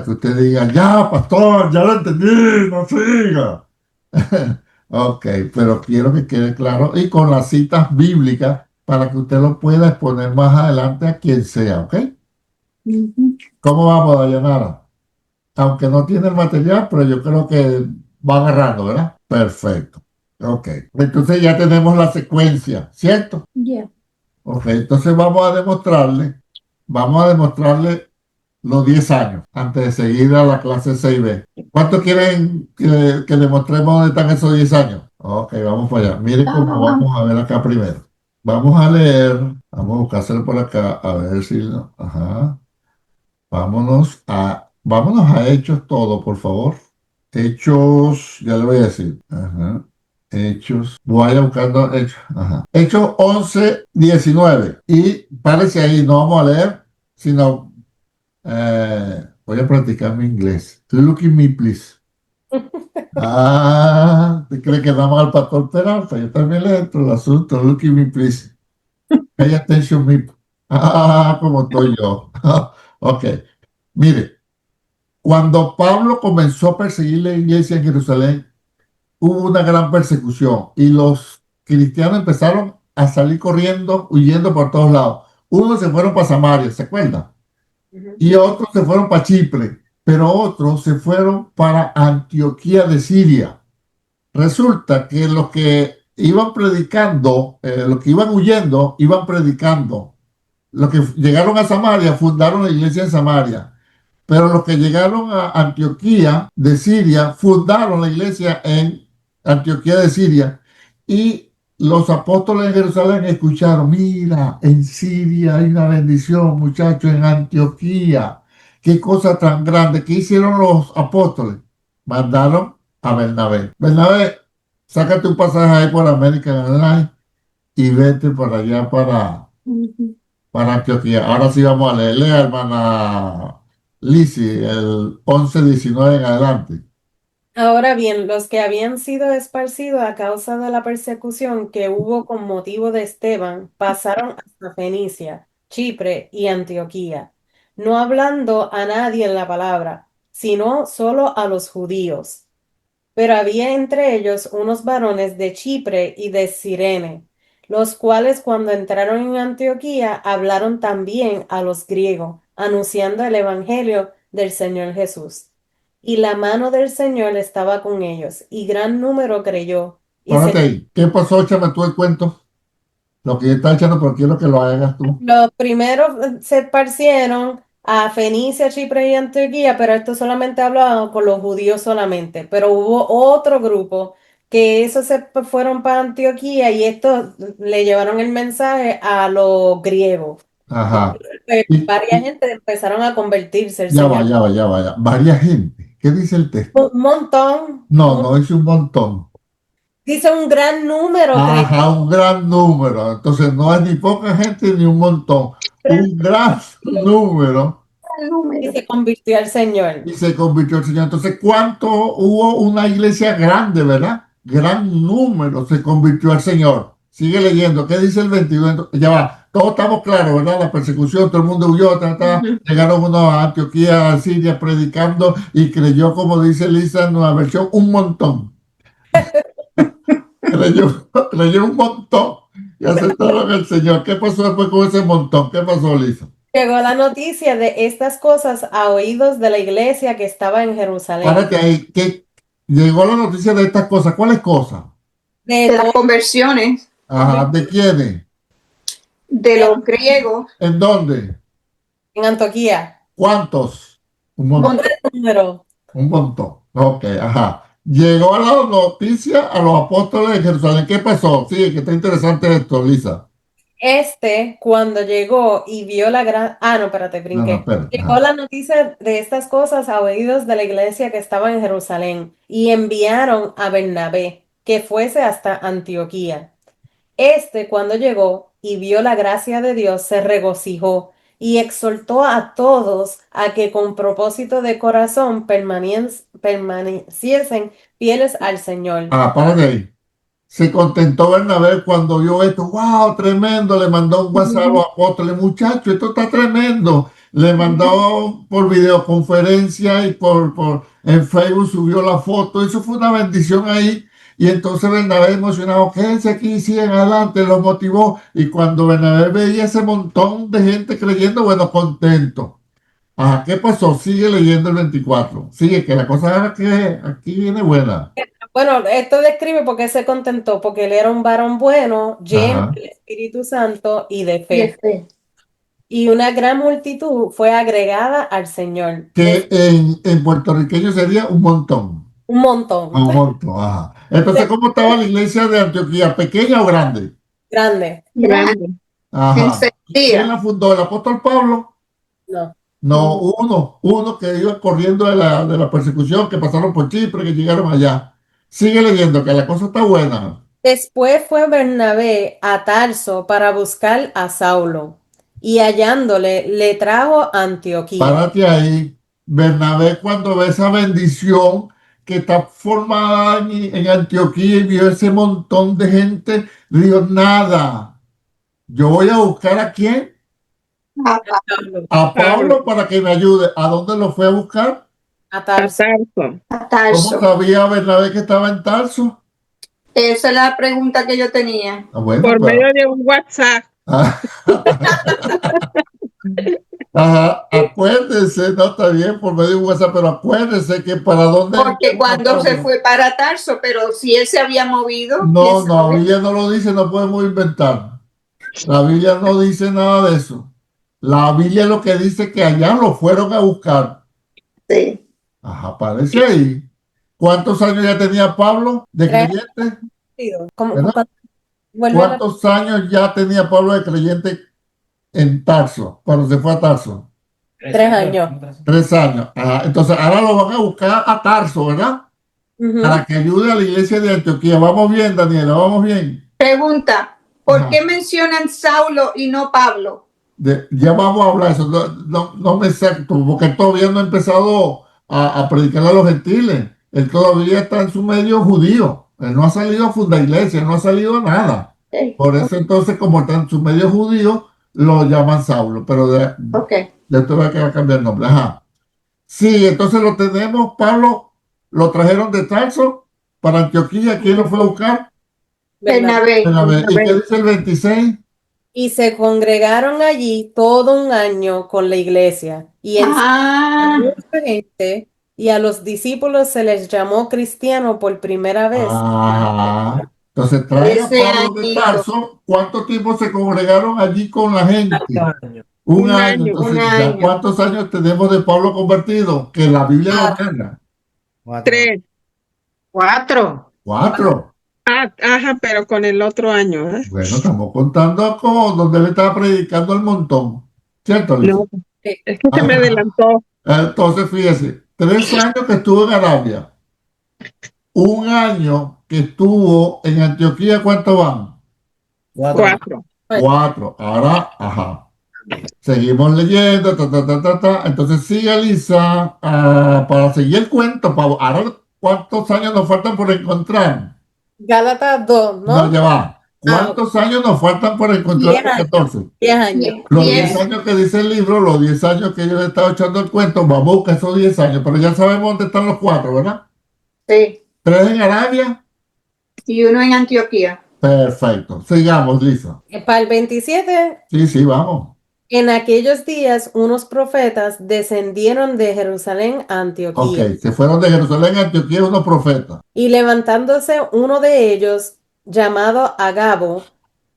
que usted diga, ya, pastor, ya lo entendí, no siga. Ok, pero quiero que quede claro y con las citas bíblicas para que usted lo pueda exponer más adelante a quien sea, ¿ok? ¿Cómo vamos, Dayanara? Aunque no tiene el material, pero yo creo que va agarrando, ¿verdad? Perfecto. Ok. Entonces ya tenemos la secuencia, ¿cierto? Ya. Ok, entonces vamos a demostrarle los 10 años antes de seguir a la clase 6B. ¿Cuánto quieren que demostremos dónde están esos 10 años? Ok, vamos para allá. Miren cómo vamos a ver acá primero. Vamos a leer, vamos a buscárselo por acá, a ver si... Ajá. Vámonos a Hechos todo, por favor. Hechos, ya le voy a decir. Ajá. Hechos, vaya buscando Hechos. Ajá. Hechos 11, 19. Y parece ahí, no vamos a leer, sino voy a practicar mi inglés. Look at me, please. ¿Te cree que nada más al pastor Peralta? Yo también le entro el asunto. Look at me, please. Pay attention, me. Como estoy yo. Ok. Mire, cuando Pablo comenzó a perseguir la iglesia en Jerusalén, hubo una gran persecución y los cristianos empezaron a salir corriendo, huyendo por todos lados. Unos se fueron para Samaria, ¿se acuerdan? Y otros se fueron para Chipre, pero otros se fueron para Antioquía de Siria. Resulta que los que iban predicando, los que iban huyendo, iban predicando. Los que llegaron a Samaria fundaron la iglesia en Samaria. Pero los que llegaron a Antioquía de Siria fundaron la iglesia en Antioquía de Siria. Y los apóstoles en Jerusalén escucharon, mira, en Siria hay una bendición, muchachos, en Antioquía. Qué cosa tan grande. ¿Qué hicieron los apóstoles? Mandaron a Bernabé. Bernabé, sácate un pasaje ahí por American Airlines y vete por allá para Antioquía. Ahora sí vamos a leerle, hermana Lizzy, el 11-19 en adelante. Ahora bien, los que habían sido esparcidos a causa de la persecución que hubo con motivo de Esteban pasaron hasta Fenicia, Chipre y Antioquía, no hablando a nadie en la palabra, sino solo a los judíos. Pero había entre ellos unos varones de Chipre y de Cirene, los cuales cuando entraron en Antioquía hablaron también a los griegos, anunciando el evangelio del Señor Jesús. Y la mano del Señor estaba con ellos, y gran número creyó. Y Párate ahí. ¿Qué pasó? Échame tú el cuento. Lo que yo estaba echando, pero quiero que lo hagas tú. los primeros se esparcieron a Fenicia, Chipre y Antioquía, pero esto solamente hablaba con los judíos solamente. Pero hubo otro grupo que esos se fueron para Antioquía y estos le llevaron el mensaje a los griegos. Ajá. Varias gente empezaron a convertirse al Ya va, Señor. ya va, ya va, ya. Varias gente. ¿Qué dice el texto? Un montón. No, no dice un montón. Dice un gran número. Ajá, un gran número. Entonces no es ni poca gente ni un montón. Un gran número Y se convirtió al Señor. y se convirtió el Señor. Entonces, ¿cuánto hubo una iglesia grande, verdad? Gran número se convirtió al Señor. Sigue leyendo. ¿Qué dice el 22? Ya va. Todos estamos claros, ¿verdad? La persecución, todo el mundo huyó, llegaron unos a Antioquía, a Siria, predicando y creyó, como dice Lisa en nueva versión, un montón. Creyó un montón y aceptaron al Señor. ¿Qué pasó después con ese montón? ¿Qué pasó, Lisa? Llegó la noticia de estas cosas a oídos de la iglesia que estaba en Jerusalén. Párate ahí, que llegó la noticia de estas cosas. ¿Cuáles cosas? De De las conversiones Ajá, ¿de quiénes? de los griegos. ¿En dónde? en Antioquía. ¿Cuántos? Un montón. Número. Un montón. Ok, ajá. Llegó a la noticia a los apóstoles de Jerusalén. ¿Qué pasó? Sí, que está interesante esto, Lisa. Cuando llegó y vio la gran... Ah, no, espérate, No, brinqué. espera. Llegó Ajá. la noticia de estas cosas a oídos de la iglesia que estaba en Jerusalén y enviaron a Bernabé que fuese hasta Antioquía. Cuando llegó y vio la gracia de Dios, se regocijó y exhortó a todos a que con propósito de corazón permaneciesen fieles al Señor. Ah, párate ahí. Se contentó Bernabé cuando vio esto. ¡Wow! Tremendo. Le mandó un WhatsApp a los apóstoles. Muchachos, esto está tremendo. Le mandó por videoconferencia y en Facebook subió la foto. Eso fue una bendición ahí. Y entonces Bernabé emocionado, quédense aquí, siguen adelante, los motivó. Y cuando Bernabé veía ese montón de gente creyendo, bueno, contento. Ajá, ¿qué pasó? Sigue leyendo el 24. Sigue, que la cosa que aquí viene buena. Bueno, esto describe por qué se contentó, porque él era un varón bueno, lleno Ajá. del Espíritu Santo y de fe. Y una gran multitud fue agregada al Señor. Que en puertorriqueño sería un montón. Un montón. Un montón, ajá. Entonces, ¿cómo estaba la iglesia de Antioquía? ¿Pequeña o grande? Grande. Grande. Ajá. ¿Quién la fundó? ¿El apóstol Pablo? No. No, uno que iba corriendo de la persecución, que pasaron por Chipre, que llegaron allá. Sigue leyendo, que la cosa está buena. Después fue Bernabé a Tarso para buscar a Saulo, y hallándole, le trajo a Antioquía. Párate ahí. Bernabé, cuando ve esa bendición que está formada en Antioquía y vio ese montón de gente, le dijo, nada, yo voy a buscar a quién, A a Pablo para que me ayude. ¿A dónde lo fue a buscar? A Tarso. Tarso. ¿Cómo Tarso. sabía Bernabé que estaba en Tarso? Esa es la pregunta que yo tenía. Ah, bueno, Por pues, medio de un WhatsApp. ajá, acuérdense, no está bien por medio de un WhatsApp, pero acuérdense que para dónde. Porque cuando se fue para Tarso, pero si él se había movido, No, ¿quién no, la sabe? Biblia no lo dice, no podemos inventar. La Biblia no dice nada de eso. La Biblia lo que dice es que allá lo fueron a buscar. Sí. Ajá, aparece ahí. ¿Cuántos años ya tenía Pablo de creyente? ¿Cómo- ¿Verdad? cuánto- vuelve a la- ¿Cuántos años ya tenía Pablo de creyente en Tarso, cuando se fue a Tarso? 3 años. 3 años. Ajá, entonces ahora lo van a buscar a Tarso, ¿verdad? Ujú. Para que ayude a la iglesia de Antioquía. Vamos bien, Daniela, vamos bien. Pregunta, ¿por Ajá. qué mencionan Saulo y no Pablo? Ya vamos a hablar de eso. No me exacto, porque él todavía no ha empezado a predicar a los gentiles. Él todavía está en su medio judío. Él no ha salido a fundar iglesia, no ha salido a nada. Por eso entonces, como está en su medio judío, lo llaman Saulo. Pero Ok. de esto va a cambiar el nombre. Ajá. Sí, entonces lo tenemos, Pablo, lo trajeron de Tarso para Antioquía. ¿Quién lo fue a buscar? Bernabé. Bernabé. ¿Y qué dice el 26? Y se congregaron allí todo un año con la iglesia y Ah, mucha gente, y a los discípulos se les llamó cristiano por primera vez. Ajá. Entonces trae a ese Pablo de añito. Tarso. ¿Cuánto tiempo se congregaron allí con la gente? ¿Cuántos años? Un Un año. año. Entonces, Un ¿ya año. cuántos años tenemos de Pablo convertido? Que la Biblia lo narra. 4 años. 3. 4. 4. Ajá, pero con el otro año, ¿eh? Bueno, estamos contando con donde él estaba predicando el montón. ¿Cierto, Lisa? No, es que se me adelantó. Entonces, fíjese, 3 años que estuvo en Arabia, un año que estuvo en Antioquía, ¿cuánto van? 4. 4. Ahora, ajá. Seguimos leyendo, ta, ta, ta, ta, ta. Entonces sigue Lisa, para seguir el cuento, Pablo. Ahora, ¿cuántos años nos faltan por encontrar? Gálatas 2, No, ¿no? ya va. ¿Cuántos años nos faltan por encontrar 10 los años. 14? 10 años. Los 10. 10 años que dice el libro, los 10 años que yo le estaba echando el cuento, vamos a buscar esos 10 años, pero ya sabemos dónde están los 4, ¿verdad? Sí. 3 en Arabia. Y uno en Antioquía. Perfecto. Sigamos, Lisa. Para el 27, Sí, vamos. en aquellos días unos profetas descendieron de Jerusalén a Antioquía. Ok, se fueron de Jerusalén a Antioquía unos profetas. Y levantándose uno de ellos, llamado Agabo,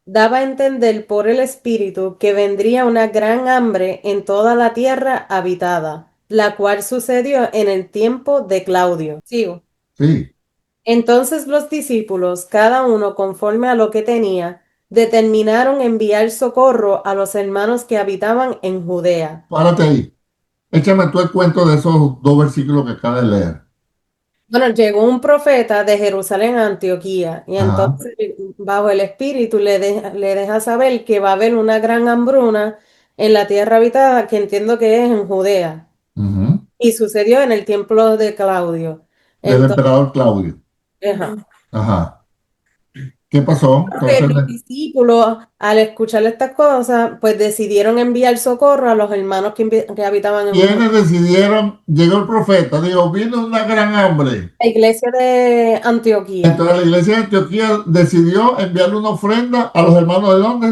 daba a entender por el Espíritu que vendría una gran hambre en toda la tierra habitada, la cual sucedió en el tiempo de Claudio. Sigo. Sí. Entonces los discípulos, cada uno conforme a lo que tenía, determinaron enviar socorro a los hermanos que habitaban en Judea. Párate ahí. Échame tú el cuento de esos 2 versículos que acabas de leer. Bueno, llegó un profeta de Jerusalén a Antioquía y Ajá. entonces bajo el Espíritu le deja saber que va a haber una gran hambruna en la tierra habitada, que entiendo que es en Judea. Ujú. Y sucedió en el templo de Claudio. Del Entonces, emperador Claudio. ajá. Ajá. ¿Qué pasó? Entonces, Los discípulos, al escuchar estas cosas, pues decidieron enviar socorro a los hermanos que habitaban en ¿quiénes decidieron? Llegó el profeta, dijo, vino una gran hambre. la iglesia de Antioquía, Entonces la iglesia de Antioquía decidió enviarle una ofrenda a los hermanos de dónde?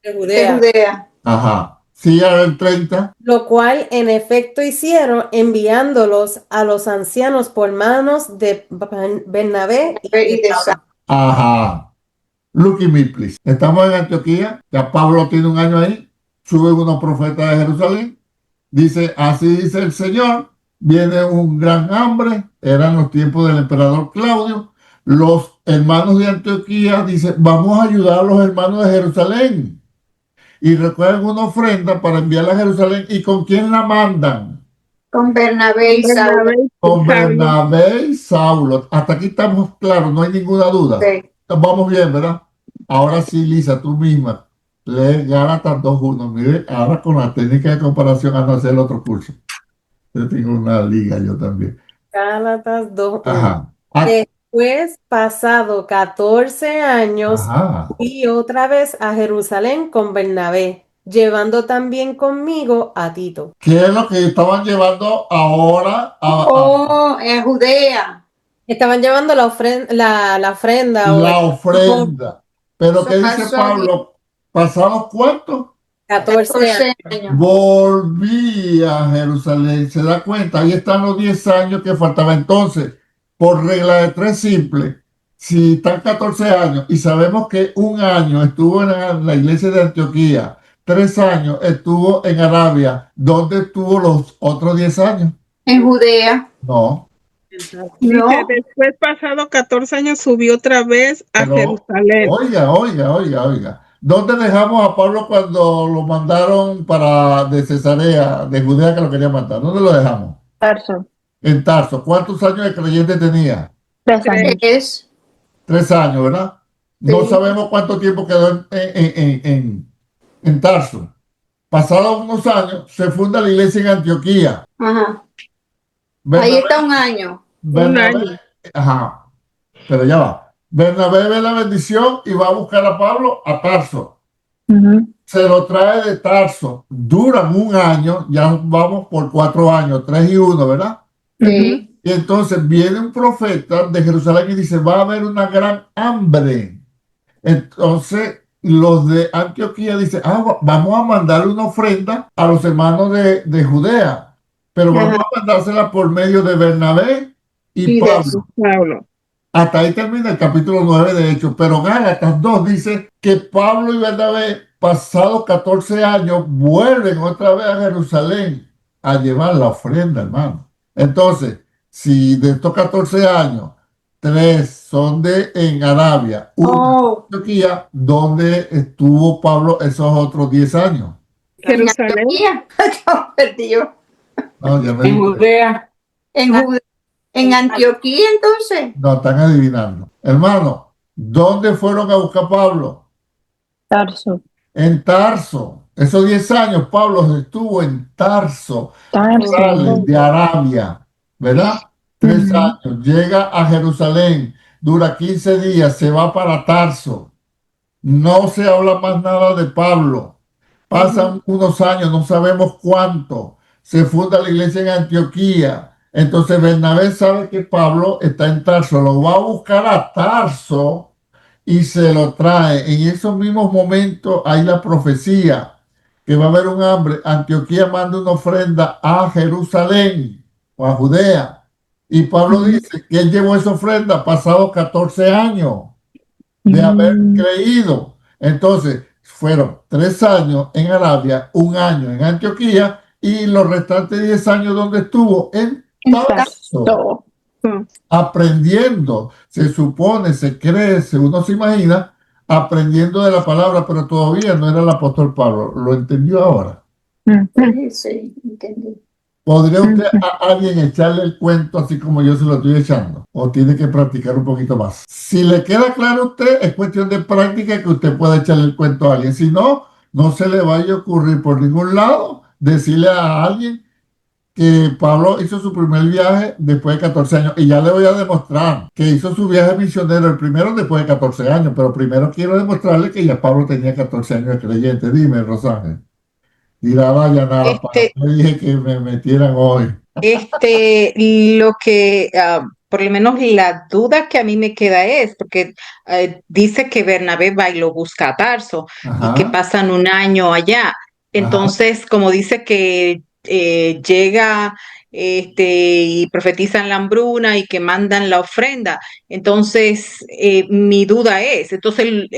de De Judea, Judea. Ajá. Sí, a el 30. lo cual en efecto hicieron enviándolos a los ancianos por manos de Bernabé y Y de de Saulo. Ajá. Look at me, please. Estamos en Antioquía, ya Pablo tiene un año ahí, suben unos profetas de Jerusalén, dice, así dice el Señor, viene un gran hambre, eran los tiempos del emperador Claudio, los hermanos de Antioquía dicen, vamos a ayudar a los hermanos de Jerusalén, y recogen una ofrenda para enviarla a Jerusalén, ¿y con quién la mandan? Con Bernabé y Saulo. Bernabé y Con Saulo. Bernabé y Saulo. Hasta aquí estamos claros, no hay ninguna duda. Sí. Vamos bien, ¿verdad? Ahora sí, Lisa, tú misma, lee Gálatas 2:1. Mire, ahora con la técnica de comparación a no hacer el otro curso. Yo tengo una liga, yo también. Gálatas 2:1. Ajá. Ah, Después, pasado 14 años, ajá. fui otra vez a Jerusalén con Bernabé, llevando también conmigo a Tito. ¿Qué es lo que estaban llevando ahora Oh, en Judea. Estaban llevando la ofrenda o la ofrenda? Pero Eso ¿qué dice pasó Pablo? ¿Pasados cuántos? 14 años. 14 años. Volví a Jerusalén. ¿Se da cuenta? Ahí están los 10 años que faltaban. Entonces, por regla de 3 simple, si están 14 años y sabemos que un año estuvo en la iglesia de Antioquía, 3 años estuvo en Arabia, ¿dónde estuvo los otros 10 años? En Judea. No. No. Dice, después pasado 14 años subió otra vez a Pero, Jerusalén. Oiga. ¿Dónde dejamos a Pablo cuando lo mandaron de Cesarea, de Judea, que lo querían matar? ¿Dónde lo dejamos? Tarso. En Tarso. ¿Cuántos años de creyente tenía? 3 años. Es 3 años, ¿verdad? No Sí. sabemos cuánto tiempo quedó en Tarso. Pasados unos años, se funda la iglesia en Antioquía. Ajá. Bernabé- Ahí está un año. Bernabé- Un año. Ajá. Pero ya va. Bernabé ve la bendición y va a buscar a Pablo a Tarso. Ujú. Se lo trae de Tarso. Duran un año, ya vamos por 4 años, 3 y 1, ¿verdad? Sí. Y entonces viene un profeta de Jerusalén y dice, va a haber una gran hambre. Entonces los de Antioquía dicen, vamos a mandarle una ofrenda a los hermanos de Judea, pero vamos a mandársela por medio de Bernabé y Y de Pablo. Pablo. Hasta ahí termina el capítulo 9 de Hechos, pero Gálatas 2 dice que Pablo y Bernabé, pasados 14 años, vuelven otra vez a Jerusalén a llevar la ofrenda, hermano. Entonces, si de estos 14 años, 3 son en Arabia, uno en Antioquía, ¿dónde estuvo Pablo esos otros 10 años? En Jerusalén. Antioquía. Yo perdí yo. No, ya me En di cuenta. Judea. En Antioquía, entonces. No, están adivinando. Hermano, ¿dónde fueron a buscar a Pablo? Tarso. En Tarso. Esos 10 años Pablo estuvo en Tarso, Tarso. de Arabia, ¿verdad? 3 Ujú. años. Llega a Jerusalén, dura 15 días, se va para Tarso. No se habla más nada de Pablo. Pasan unos años, no sabemos cuánto. Se funda la iglesia en Antioquía. Entonces Bernabé sabe que Pablo está en Tarso, lo va a buscar a Tarso y se lo trae. En esos mismos momentos hay la profecía que va a haber un hambre. Antioquía manda una ofrenda a Jerusalén o a Judea. Y Pablo Ujú. dice que él llevó esa ofrenda pasados 14 años de haber creído. Entonces, fueron 3 años en Arabia, 1 año en Antioquía y los restantes 10 años donde estuvo en Tarso, Tarso. aprendiendo. Se supone, se cree, uno se imagina, aprendiendo de la palabra, pero todavía no era el apóstol Pablo. ¿Lo entendió ahora? Ujú. Sí, entendí. ¿Podría usted Ujú. a alguien echarle el cuento así como yo se lo estoy echando? ¿O tiene que practicar un poquito más? Si le queda claro a usted, es cuestión de práctica que usted pueda echarle el cuento a alguien. Si no, no se le vaya a ocurrir por ningún lado decirle a alguien que Pablo hizo su primer viaje después de 14 años. Y ya le voy a demostrar que hizo su viaje misionero el primero después de 14 años. Pero primero quiero demostrarle que ya Pablo tenía 14 años de creyente. Dime, Rosángel. Dirá Dayanara, ¿para Este, qué dije que me metieran hoy? lo que, por lo menos la duda que a mí me queda es, porque dice que Bernabé va y lo busca a Tarso y que Ajá, pasan 1 año allá. ajá. Entonces, como dice que llega y profetizan la hambruna y que mandan la ofrenda, entonces mi duda es, entonces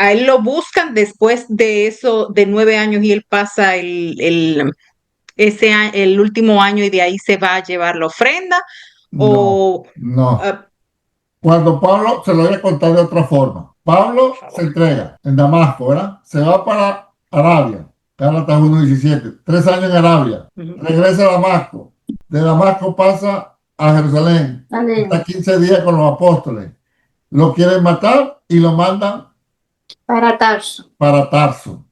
a él lo buscan después de eso, de 9 años y él pasa el último año y de ahí se va a llevar la ofrenda No, o no. ah, Cuando Pablo, se lo voy a contar de otra forma. Pablo se entrega en Damasco, ¿verdad? Se va para Arabia. Gálatas 1:17. 3 años en Arabia. ujú. Regresa a Damasco. De Damasco pasa a Jerusalén. Está 15 días con los apóstoles. Lo quieren matar y lo mandan Para Tarso. para Tarso.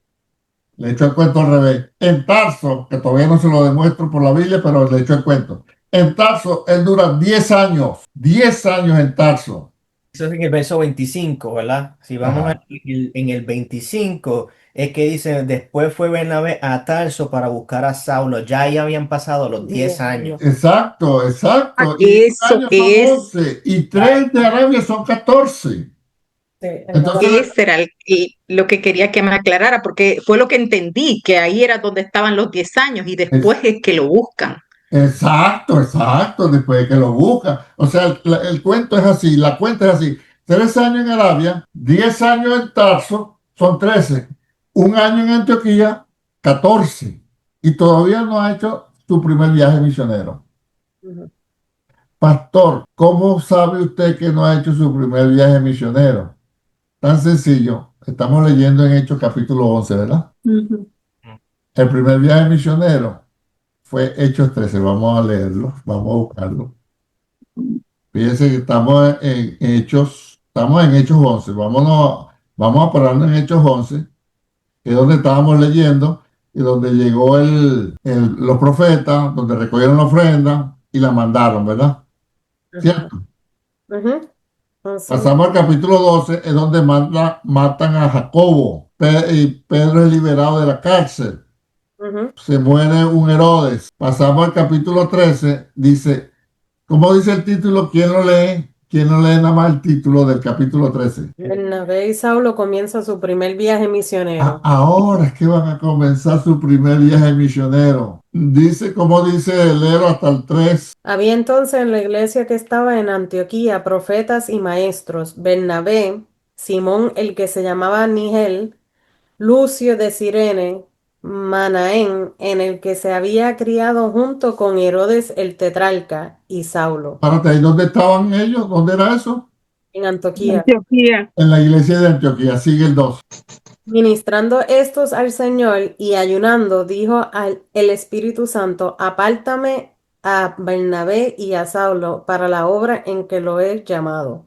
Le echo el cuento al revés. En Tarso, que todavía no se lo demuestro por la Biblia, pero le echo el cuento. En Tarso, él dura 10 años. 10 años en Tarso. Eso es en el verso 25, ¿verdad? Si vamos Ajá. en el 25, es que dice, después fue Bernabé a Tarso para buscar a Saulo. Ya ahí habían pasado los 10 años. Exacto, exacto. Y 1 Eso año son es, 11 y 3 de Arabia son 14. Sí, Entonces, ese era lo que quería que me aclarara, porque fue lo que entendí, que ahí era donde estaban los 10 años y después es que lo buscan. exacto, exacto, después de que lo busca. O sea, el cuento es así, la cuenta es así. 3 años en Arabia, 10 años en Tarso, son 13. 1 año en Antioquía, 14. Y todavía no ha hecho su primer viaje misionero. Ujú. Pastor, ¿cómo sabe usted que no ha hecho su primer viaje misionero? Tan sencillo. Estamos leyendo en Hechos capítulo 11, ¿verdad? El primer viaje misionero fue Hechos 13. Vamos a leerlo, vamos a buscarlo. Fíjense que estamos en Hechos 11. Vamos a pararnos en Hechos 11, que es donde estábamos leyendo y donde llegó los profetas, donde recogieron la ofrenda y la mandaron, ¿verdad? ¿Cierto? Ujú. Así. Pasamos al capítulo 12, es donde matan a Jacobo y Pedro es liberado de la cárcel. Ujú. Se muere un Herodes. Pasamos al capítulo 13. Dice, ¿cómo dice el título? ¿Quién lo lee? ¿Quién no lee nada más el título del capítulo 13? Bernabé y Saulo comienza su primer viaje misionero. Ahora es que van a comenzar su primer viaje misionero. Dice, como dice el Lero hasta el 3. Había entonces en la iglesia que estaba en Antioquía profetas y maestros, Bernabé, Simón el que se llamaba Nigel, Lucio de Cirene, Manaén, en el que se había criado junto con Herodes el tetrarca, y Saulo, Párate ahí, ¿dónde estaban ellos? ¿Dónde era eso? en Antioquía. Antioquía. En la iglesia de Antioquía. Sigue el 2. Ministrando estos al Señor y ayunando, dijo el Espíritu Santo, apártame a Bernabé y a Saulo para la obra en que lo he llamado.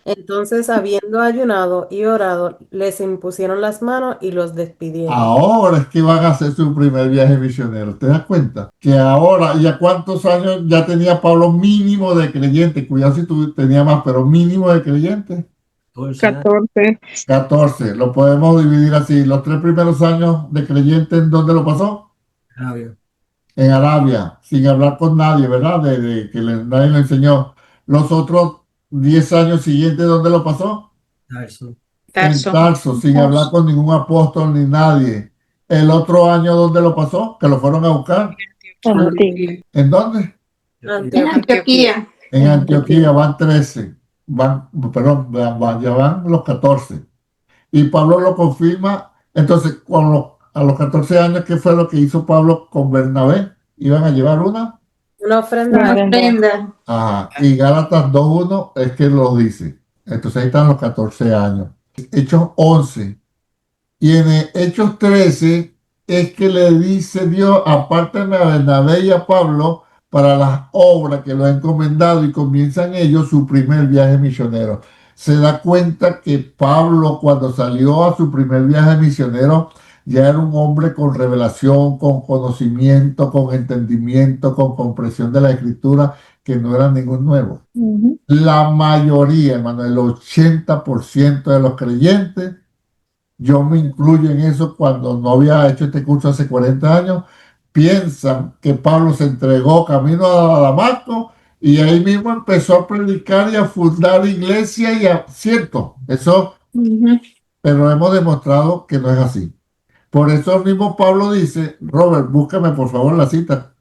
Entonces, habiendo ayunado y orado, les impusieron las manos y los despidieron. Ahora es que van a hacer su primer viaje misionero. ¿Te das cuenta? Que ahora, ¿ya cuántos años ya tenía Pablo mínimo de creyente? Cuidado si tú tenías más, pero mínimo de creyente. 14. 14. Lo podemos dividir así. Los 3 primeros años de creyente, ¿en dónde lo pasó? En Arabia, sin hablar con nadie, ¿verdad? De que nadie le enseñó. Los otros 10 años siguientes, ¿dónde lo pasó? En Tarso. Tarso, sin hablar con ningún apóstol ni nadie. El otro año, ¿dónde lo pasó? Que lo fueron a buscar. Antioquía. ¿En dónde? En Antioquía. En Antioquía van 13. Perdón, ya van los 14. Y Pablo lo confirma. Entonces, a los 14 años, ¿qué fue lo que hizo Pablo con Bernabé? Iban a llevar Una ofrenda. Una ofrenda. Ofrenda. Ajá. Y Gálatas 2:1 es que lo dice. Entonces ahí están los 14 años. Hechos 11. Y en Hechos 13 es que le dice Dios, apártenme a Bernabé y a Pablo para las obras que lo ha encomendado, y comienzan ellos su primer viaje misionero. Se da cuenta que Pablo, cuando salió a su primer viaje misionero, ya era un hombre con revelación, con conocimiento, con entendimiento, con comprensión de la escritura, que no era ningún nuevo. Ujú. La mayoría, hermano, el 80% de los creyentes, yo me incluyo en eso cuando no había hecho este curso hace 40 años, piensan que Pablo se entregó camino a Damasco y ahí mismo empezó a predicar y a fundar iglesia cierto, eso, Ujú. pero hemos demostrado que no es así. Por eso mismo Pablo dice, Robert, búscame por favor la cita,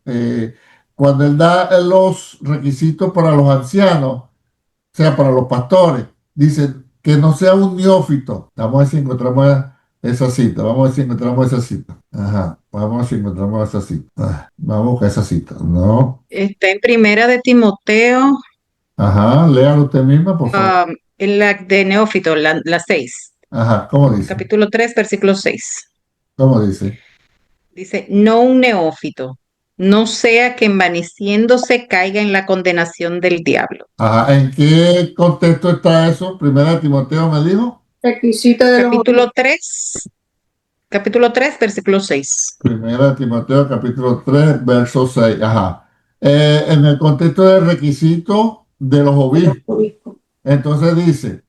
cuando él da los requisitos para los ancianos, o sea, para los pastores, dice que no sea un neófito. Vamos a ver si encontramos esa cita. Vamos a ver si encontramos esa cita. Ajá. Vamos a ver si encontramos esa cita. Vamos a buscar esa cita. No. Está en Primera de Timoteo, Ajá. Léalo usted misma, por favor. en la de Neófito, la 6, Ajá. ¿Cómo dice? capítulo 3, versículo 6. ¿Cómo dice? Dice, no un neófito, no sea que envaneciéndose caiga en la condenación del diablo. Ajá. ¿En qué contexto está eso? Primera de Timoteo me dijo. Requisito de los Capítulo 3, versículo 6. Primera de Timoteo, capítulo 3, verso 6. Ajá. En el contexto del requisito de los obispos. obispos. Entonces dice,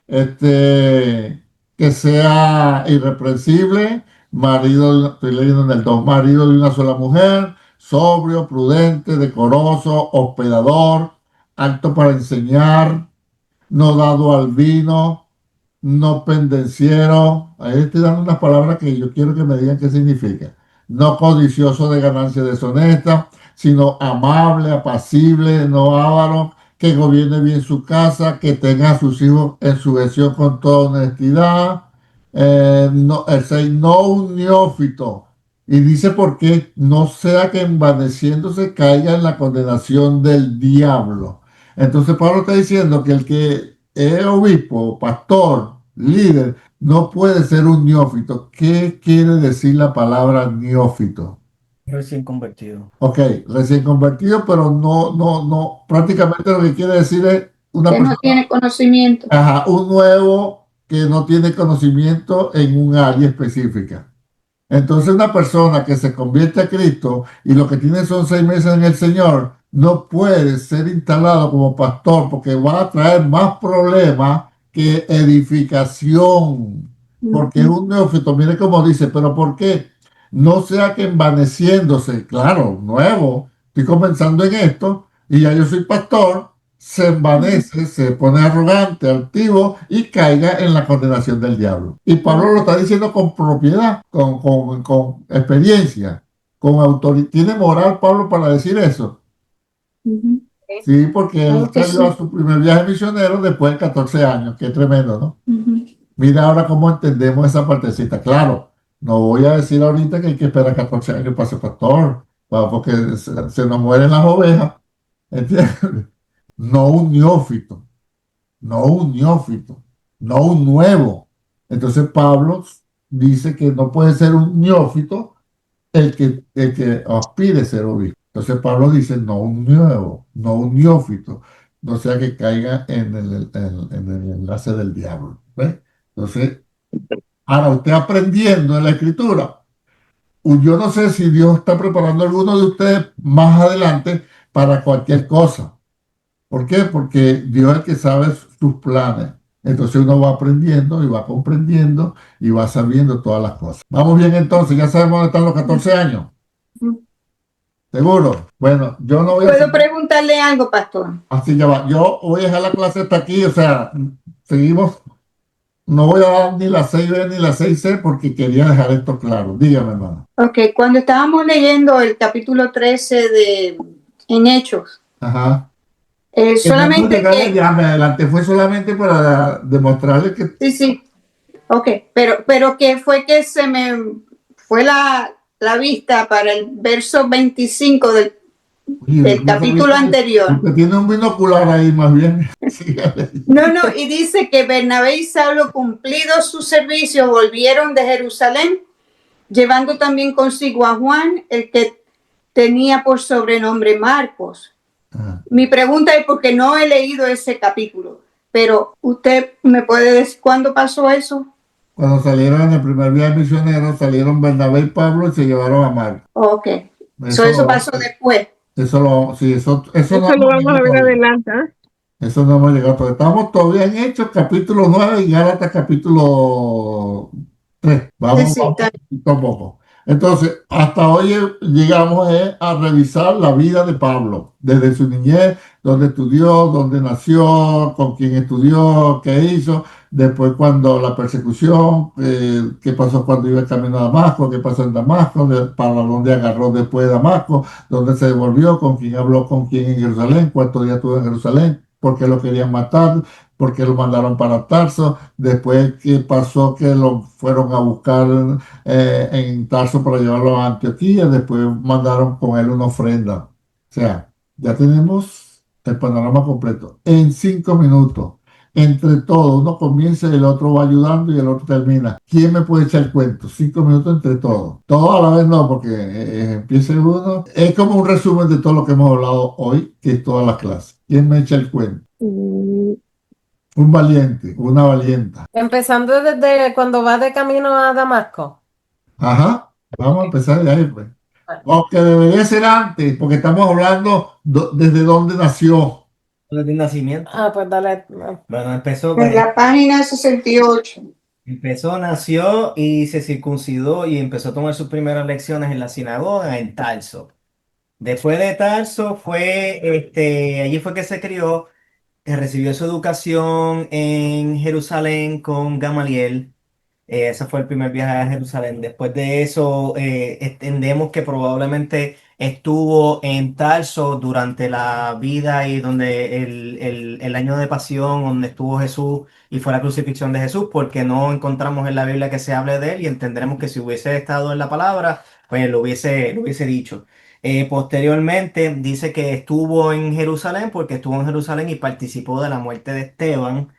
que sea irreprensible, estoy leyendo en el 2, marido de una sola mujer, sobrio, prudente, decoroso, hospedador, apto para enseñar, no dado al vino, no pendenciero. Ahí estoy dando unas palabras que yo quiero que me digan qué significa. No codicioso de ganancias deshonestas, sino amable, apacible, no avaro, que gobierne bien su casa, que tenga a sus hijos en sujeción con toda honestidad. No, el 6, no un neófito. Y dice por qué, no sea que envaneciéndose caiga en la condenación del diablo. Entonces Pablo está diciendo que el que es obispo, pastor, líder, no puede ser un neófito. ¿Qué quiere decir la palabra neófito? Recién convertido. Ok, recién convertido, pero no, prácticamente lo que quiere decir es una Que no persona, tiene conocimiento. ajá, un nuevo que no tiene conocimiento en un área específica. Entonces una persona que se convierte a Cristo y lo que tiene son 6 meses en el Señor, no puede ser instalado como pastor porque va a traer más problemas que edificación. Porque es un neófito. Mire cómo dice, pero ¿por qué? no sea que envaneciéndose, claro, nuevo, estoy comenzando en esto y ya yo soy pastor, se envanece, se pone arrogante, altivo y caiga en la condenación del diablo. Y Pablo lo está diciendo con propiedad, con experiencia, con autoridad. ¿Tiene moral Pablo para decir eso? Ujú. Sí, porque él Claro que salió a sí. su primer viaje misionero después de 14 años. Qué tremendo, ¿no? Ujú. Mira ahora cómo entendemos esa partecita. Claro, no voy a decir ahorita que hay que esperar 14 años para ser pastor, porque se nos mueren las ovejas. ¿Entiendes? No un neófito, no un neófito, no un nuevo. Entonces Pablo dice que no puede ser un neófito el que aspire a ser obispo. Entonces Pablo dice, no un nuevo, no un neófito, no sea que caiga en el enlace del diablo. ¿Ves? Entonces, ahora usted aprendiendo en la escritura, yo no sé si Dios está preparando a alguno de ustedes más adelante para cualquier cosa. ¿Por qué? Porque Dios es el que sabe sus planes. Entonces uno va aprendiendo y va comprendiendo y va sabiendo todas las cosas. Vamos bien entonces, ya sabemos dónde están los 14 años. ¿Seguro? Bueno, yo no voy a ¿Puedo seguir. preguntarle algo, pastor? Así ya va. Yo voy a dejar la clase hasta aquí, o sea, seguimos. No voy a dar ni la 6B ni la 6C porque quería dejar esto claro. Dígame, hermano. Ok, cuando estábamos leyendo el capítulo 13 en Hechos, Ajá. Debemos solamente llegar que, allá, me adelanté, fue solamente para demostrarle que sí, sí, ok, pero que fue que se me fue la vista para el verso 25 oye, del capítulo anterior. usted tiene un binocular ahí más bien. Sígale. No, no, y dice que Bernabé y Saulo, cumplido su servicio, volvieron de Jerusalén, llevando también consigo a Juan, el que tenía por sobrenombre Marcos. Ajá. Mi pregunta es porque no he leído ese capítulo, pero usted me puede decir cuándo pasó eso. Cuando salieron en el primer viaje misionero, salieron Bernabé y Pablo y se llevaron a Marcos. Ok, Eso, eso pasó después. sí, eso no Eso lo hemos vamos a llegado ver todavía. adelante, ¿ah? Eso no hemos llegado todavía. Estamos todavía en Hechos, capítulo 9 y Gálatas, capítulo 3. Sí, Vamos, sí, vamos poquito a poco. Entonces, hasta hoy llegamos a revisar la vida de Pablo, desde su niñez, dónde estudió, dónde nació, con quién estudió, qué hizo, después cuando la persecución, qué pasó cuando iba camino a Damasco, qué pasó en Damasco, para dónde agarró después de Damasco, dónde se devolvió, con quién habló, con quién en Jerusalén, cuántos días estuvo en Jerusalén, por qué lo querían matar, por qué lo mandaron para Tarso, después qué pasó que lo fueron a buscar en Tarso para llevarlo a Antioquía, después mandaron con él una ofrenda. O sea, ya tenemos el panorama completo. En 5 minutos, entre todos, uno comienza y el otro va ayudando y el otro termina. ¿Quién me puede echar el cuento? 5 minutos entre todos. Todo a la vez no, porque empieza uno. Es como un resumen de todo lo que hemos hablado hoy, que es toda la clase. ¿Quién me echa el cuento? Un valiente, una valienta. Empezando desde cuando va de camino a Damasco. Ajá, vamos a empezar de ahí, pues. Aunque debería ser antes, porque estamos hablando desde dónde nació. De nacimiento. Ah, pues dale. Bueno, empezó, En pues, la página 68. nació y se circuncidó y empezó a tomar sus primeras lecciones en la sinagoga en Tarso. Después de Tarso allí fue que se crió, que recibió su educación en Jerusalén con Gamaliel. Ese fue el primer viaje a Jerusalén. Después de eso, entendemos que probablemente estuvo en Tarso durante la vida y donde el año de pasión, donde estuvo Jesús y fue la crucifixión de Jesús, porque no encontramos en la Biblia que se hable de él y entenderemos que si hubiese estado en la palabra, pues lo hubiese dicho. Posteriormente dice que estuvo en Jerusalén porque estuvo en Jerusalén y participó de la muerte de Esteban.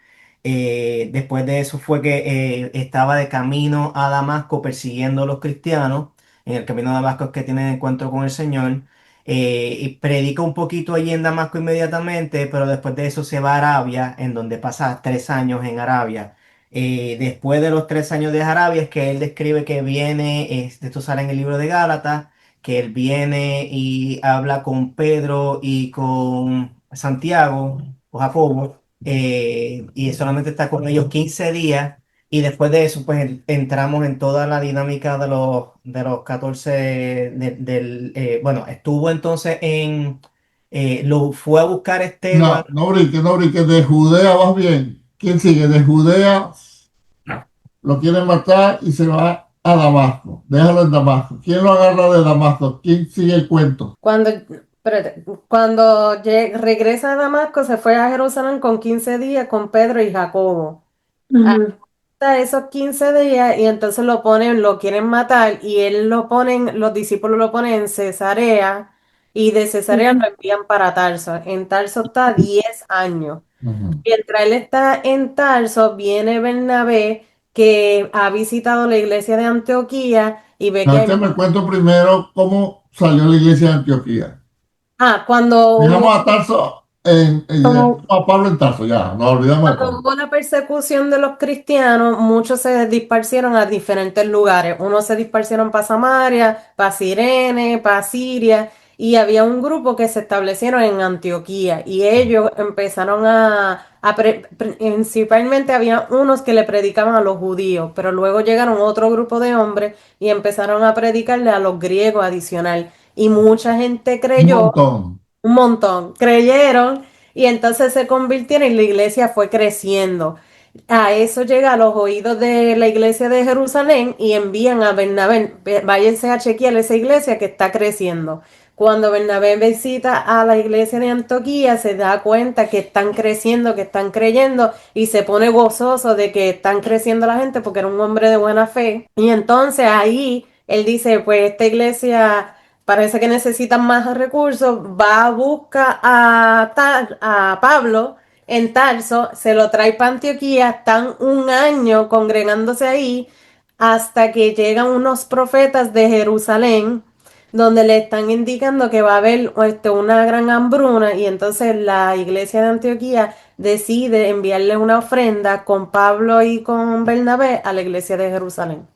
Después de eso fue que estaba de camino a Damasco persiguiendo a los cristianos. En el camino a Damasco es que tiene encuentro con el Señor. Y predica un poquito allí en Damasco inmediatamente, pero después de eso se va a Arabia, en donde pasa 3 años en Arabia. Después de los 3 años de Arabia es que él describe que viene, esto sale en el libro de Gálatas, que él viene y habla con Pedro y con Santiago o Jacobo y solamente está con ellos 15 días Y después de eso, pues entramos en toda la dinámica de los 14, bueno, estuvo entonces lo fue a buscar Esteban. No brinques, de Judea vas bien. ¿Quién sigue? De Judea lo quieren matar y se va a Damasco. Déjalo en Damasco. ¿Quién lo agarra de Damasco? ¿Quién sigue el cuento? Cuando regresa a Damasco, se fue a Jerusalén con 15 días con Pedro y Jacobo. Ujú. Hasta esos 15 días y entonces lo quieren matar y los discípulos lo ponen en Cesarea y de Cesarea lo envían para Tarso. En Tarso está 10 años. Ujú. Mientras él está en Tarso, viene Bernabé que ha visitado la iglesia de Antioquía y ve que hay... Ahorita me cuento primero cómo salió la iglesia de Antioquía. Cuando Dejamos a Tarso, Como, a Pablo en Tarso, ya, nos olvidamos de Cuando Pablo. hubo la persecución de los cristianos, muchos se dispersieron a diferentes lugares. Unos se dispersieron para Samaria, para Cirene, para Siria, y había un grupo que se establecieron en Antioquía y ellos empezaron principalmente había unos que le predicaban a los judíos, pero luego llegaron otro grupo de hombres y empezaron a predicarle a los griegos adicional. Y mucha gente Un creyó, montón. un montón, creyeron y entonces se convirtieron y la iglesia fue creciendo. A eso llega a los oídos de la iglesia de Jerusalén y envían a Bernabé, váyanse a chequear esa iglesia que está creciendo. Cuando Bernabé visita a la iglesia de Antioquía, se da cuenta que están creciendo, que están creyendo y se pone gozoso de que están creciendo la gente porque era un hombre de buena fe. Y entonces ahí él dice, pues esta iglesia parece que necesitan más recursos, va a buscar a Pablo en Tarso, se lo trae para Antioquía, están un año congregándose ahí hasta que llegan unos profetas de Jerusalén donde le están indicando que va a haber una gran hambruna y entonces la iglesia de Antioquía decide enviarle una ofrenda con Pablo y con Bernabé a la iglesia de Jerusalén.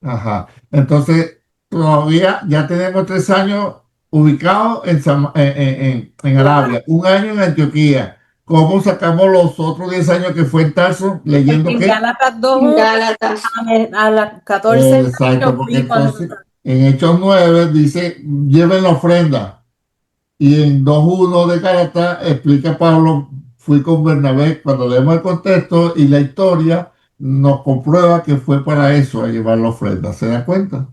Ajá. Entonces, todavía ya tenemos 3 años ubicados en Arabia, un año en Antioquía. ¿Cómo sacamos los otros 10 años que fue en Tarso? ¿Leyendo En qué? Gálatas 2:1 Gálatas. a las 14 Exacto, años porque fui cuando... entonces en Hechos 9 dice, lleven la ofrenda. Y en 2:1 de Gálatas explica Pablo, fui con Bernabé, cuando leemos el contexto y la historia, nos comprueba que fue para eso, a llevar la ofrenda. ¿Se da cuenta?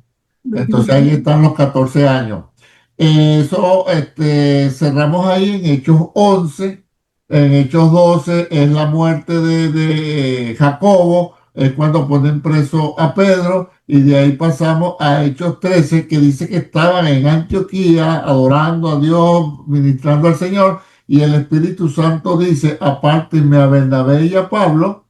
Entonces ahí están los 14 años. Eso, cerramos ahí en Hechos 11. En Hechos 12 es la muerte de Jacobo, es cuando ponen preso a Pedro, y de ahí pasamos a Hechos 13, que dice que estaban en Antioquía adorando a Dios, ministrando al Señor, y el Espíritu Santo dice, apártenme a Bernabé y a Pablo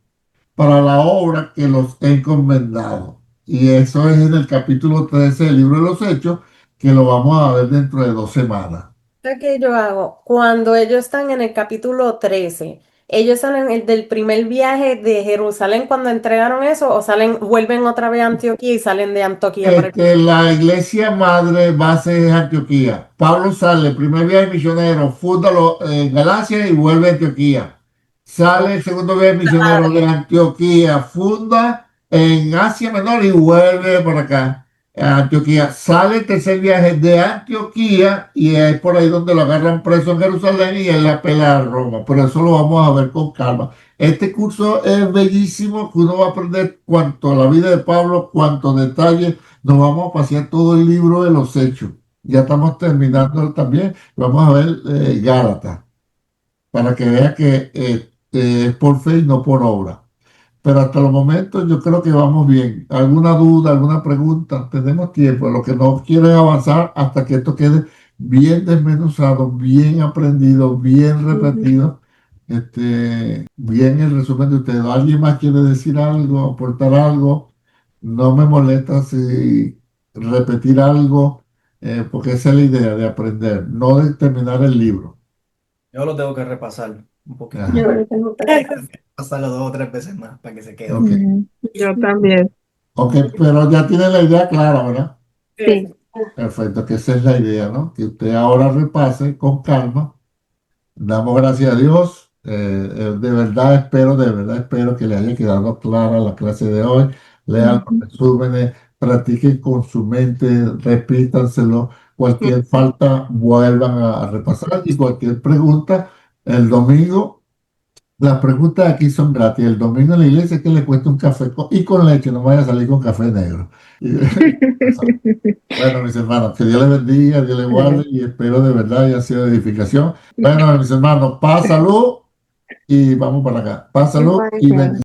para la obra que los he encomendado. Y eso es en el capítulo 13 del libro de los Hechos, que lo vamos a ver dentro de 2 semanas. ¿Qué yo hago? Cuando ellos están en el capítulo 13, ellos salen del primer viaje de Jerusalén cuando entregaron eso o vuelven otra vez a Antioquía y salen de Antioquía por el... La iglesia madre base es Antioquía. Pablo sale, primer viaje misionero, funda en Galacia y vuelve a Antioquía. Sale el segundo viaje misionero de Antioquía, funda en Asia Menor y vuelve por acá a Antioquía. Sale el tercer viaje de Antioquía y es por ahí donde lo agarran preso en Jerusalén y él apela a Roma. Pero eso lo vamos a ver con calma. Este curso es bellísimo, que uno va a aprender cuanto a la vida de Pablo, cuantos detalles. Nos vamos a pasear todo el libro de los Hechos. Ya estamos terminando también. Vamos a ver Gálatas, para que vea que es por fe y no por obra. Pero hasta los momentos yo creo que vamos bien. ¿Alguna duda, alguna pregunta? Tenemos tiempo. Lo que no quiero es avanzar hasta que esto quede bien desmenuzado, bien aprendido, bien repetido. Bien el resumen de ustedes. ¿Alguien más quiere decir algo, aportar algo? No me molesta si repetir algo, porque esa es la idea de aprender, no de terminar el libro. Yo lo tengo que repasar un poquito. Ajá. yo lo tengo que Pasarlo 2 o 3 veces más para que se quede. Ok. Yo también. Ok, pero ya tiene la idea clara, ¿verdad? Sí. Perfecto, que esa es la idea, ¿no? Que usted ahora repase con calma. Damos gracias a Dios De verdad espero que le haya quedado clara la clase de hoy. Lean los resúmenes, practiquen con su mente, repítanselo. Cualquier falta, vuelvan a repasar y cualquier pregunta, el domingo. Las preguntas aquí son gratis. El domingo en la iglesia que le cuesta un café y con leche, no vaya a salir con café negro. Bueno, mis hermanos, que Dios les bendiga, Dios les guarde y espero de verdad haya sido de edificación. Bueno, mis hermanos, paz, salud y vamos para acá. Paz, salud y bendición.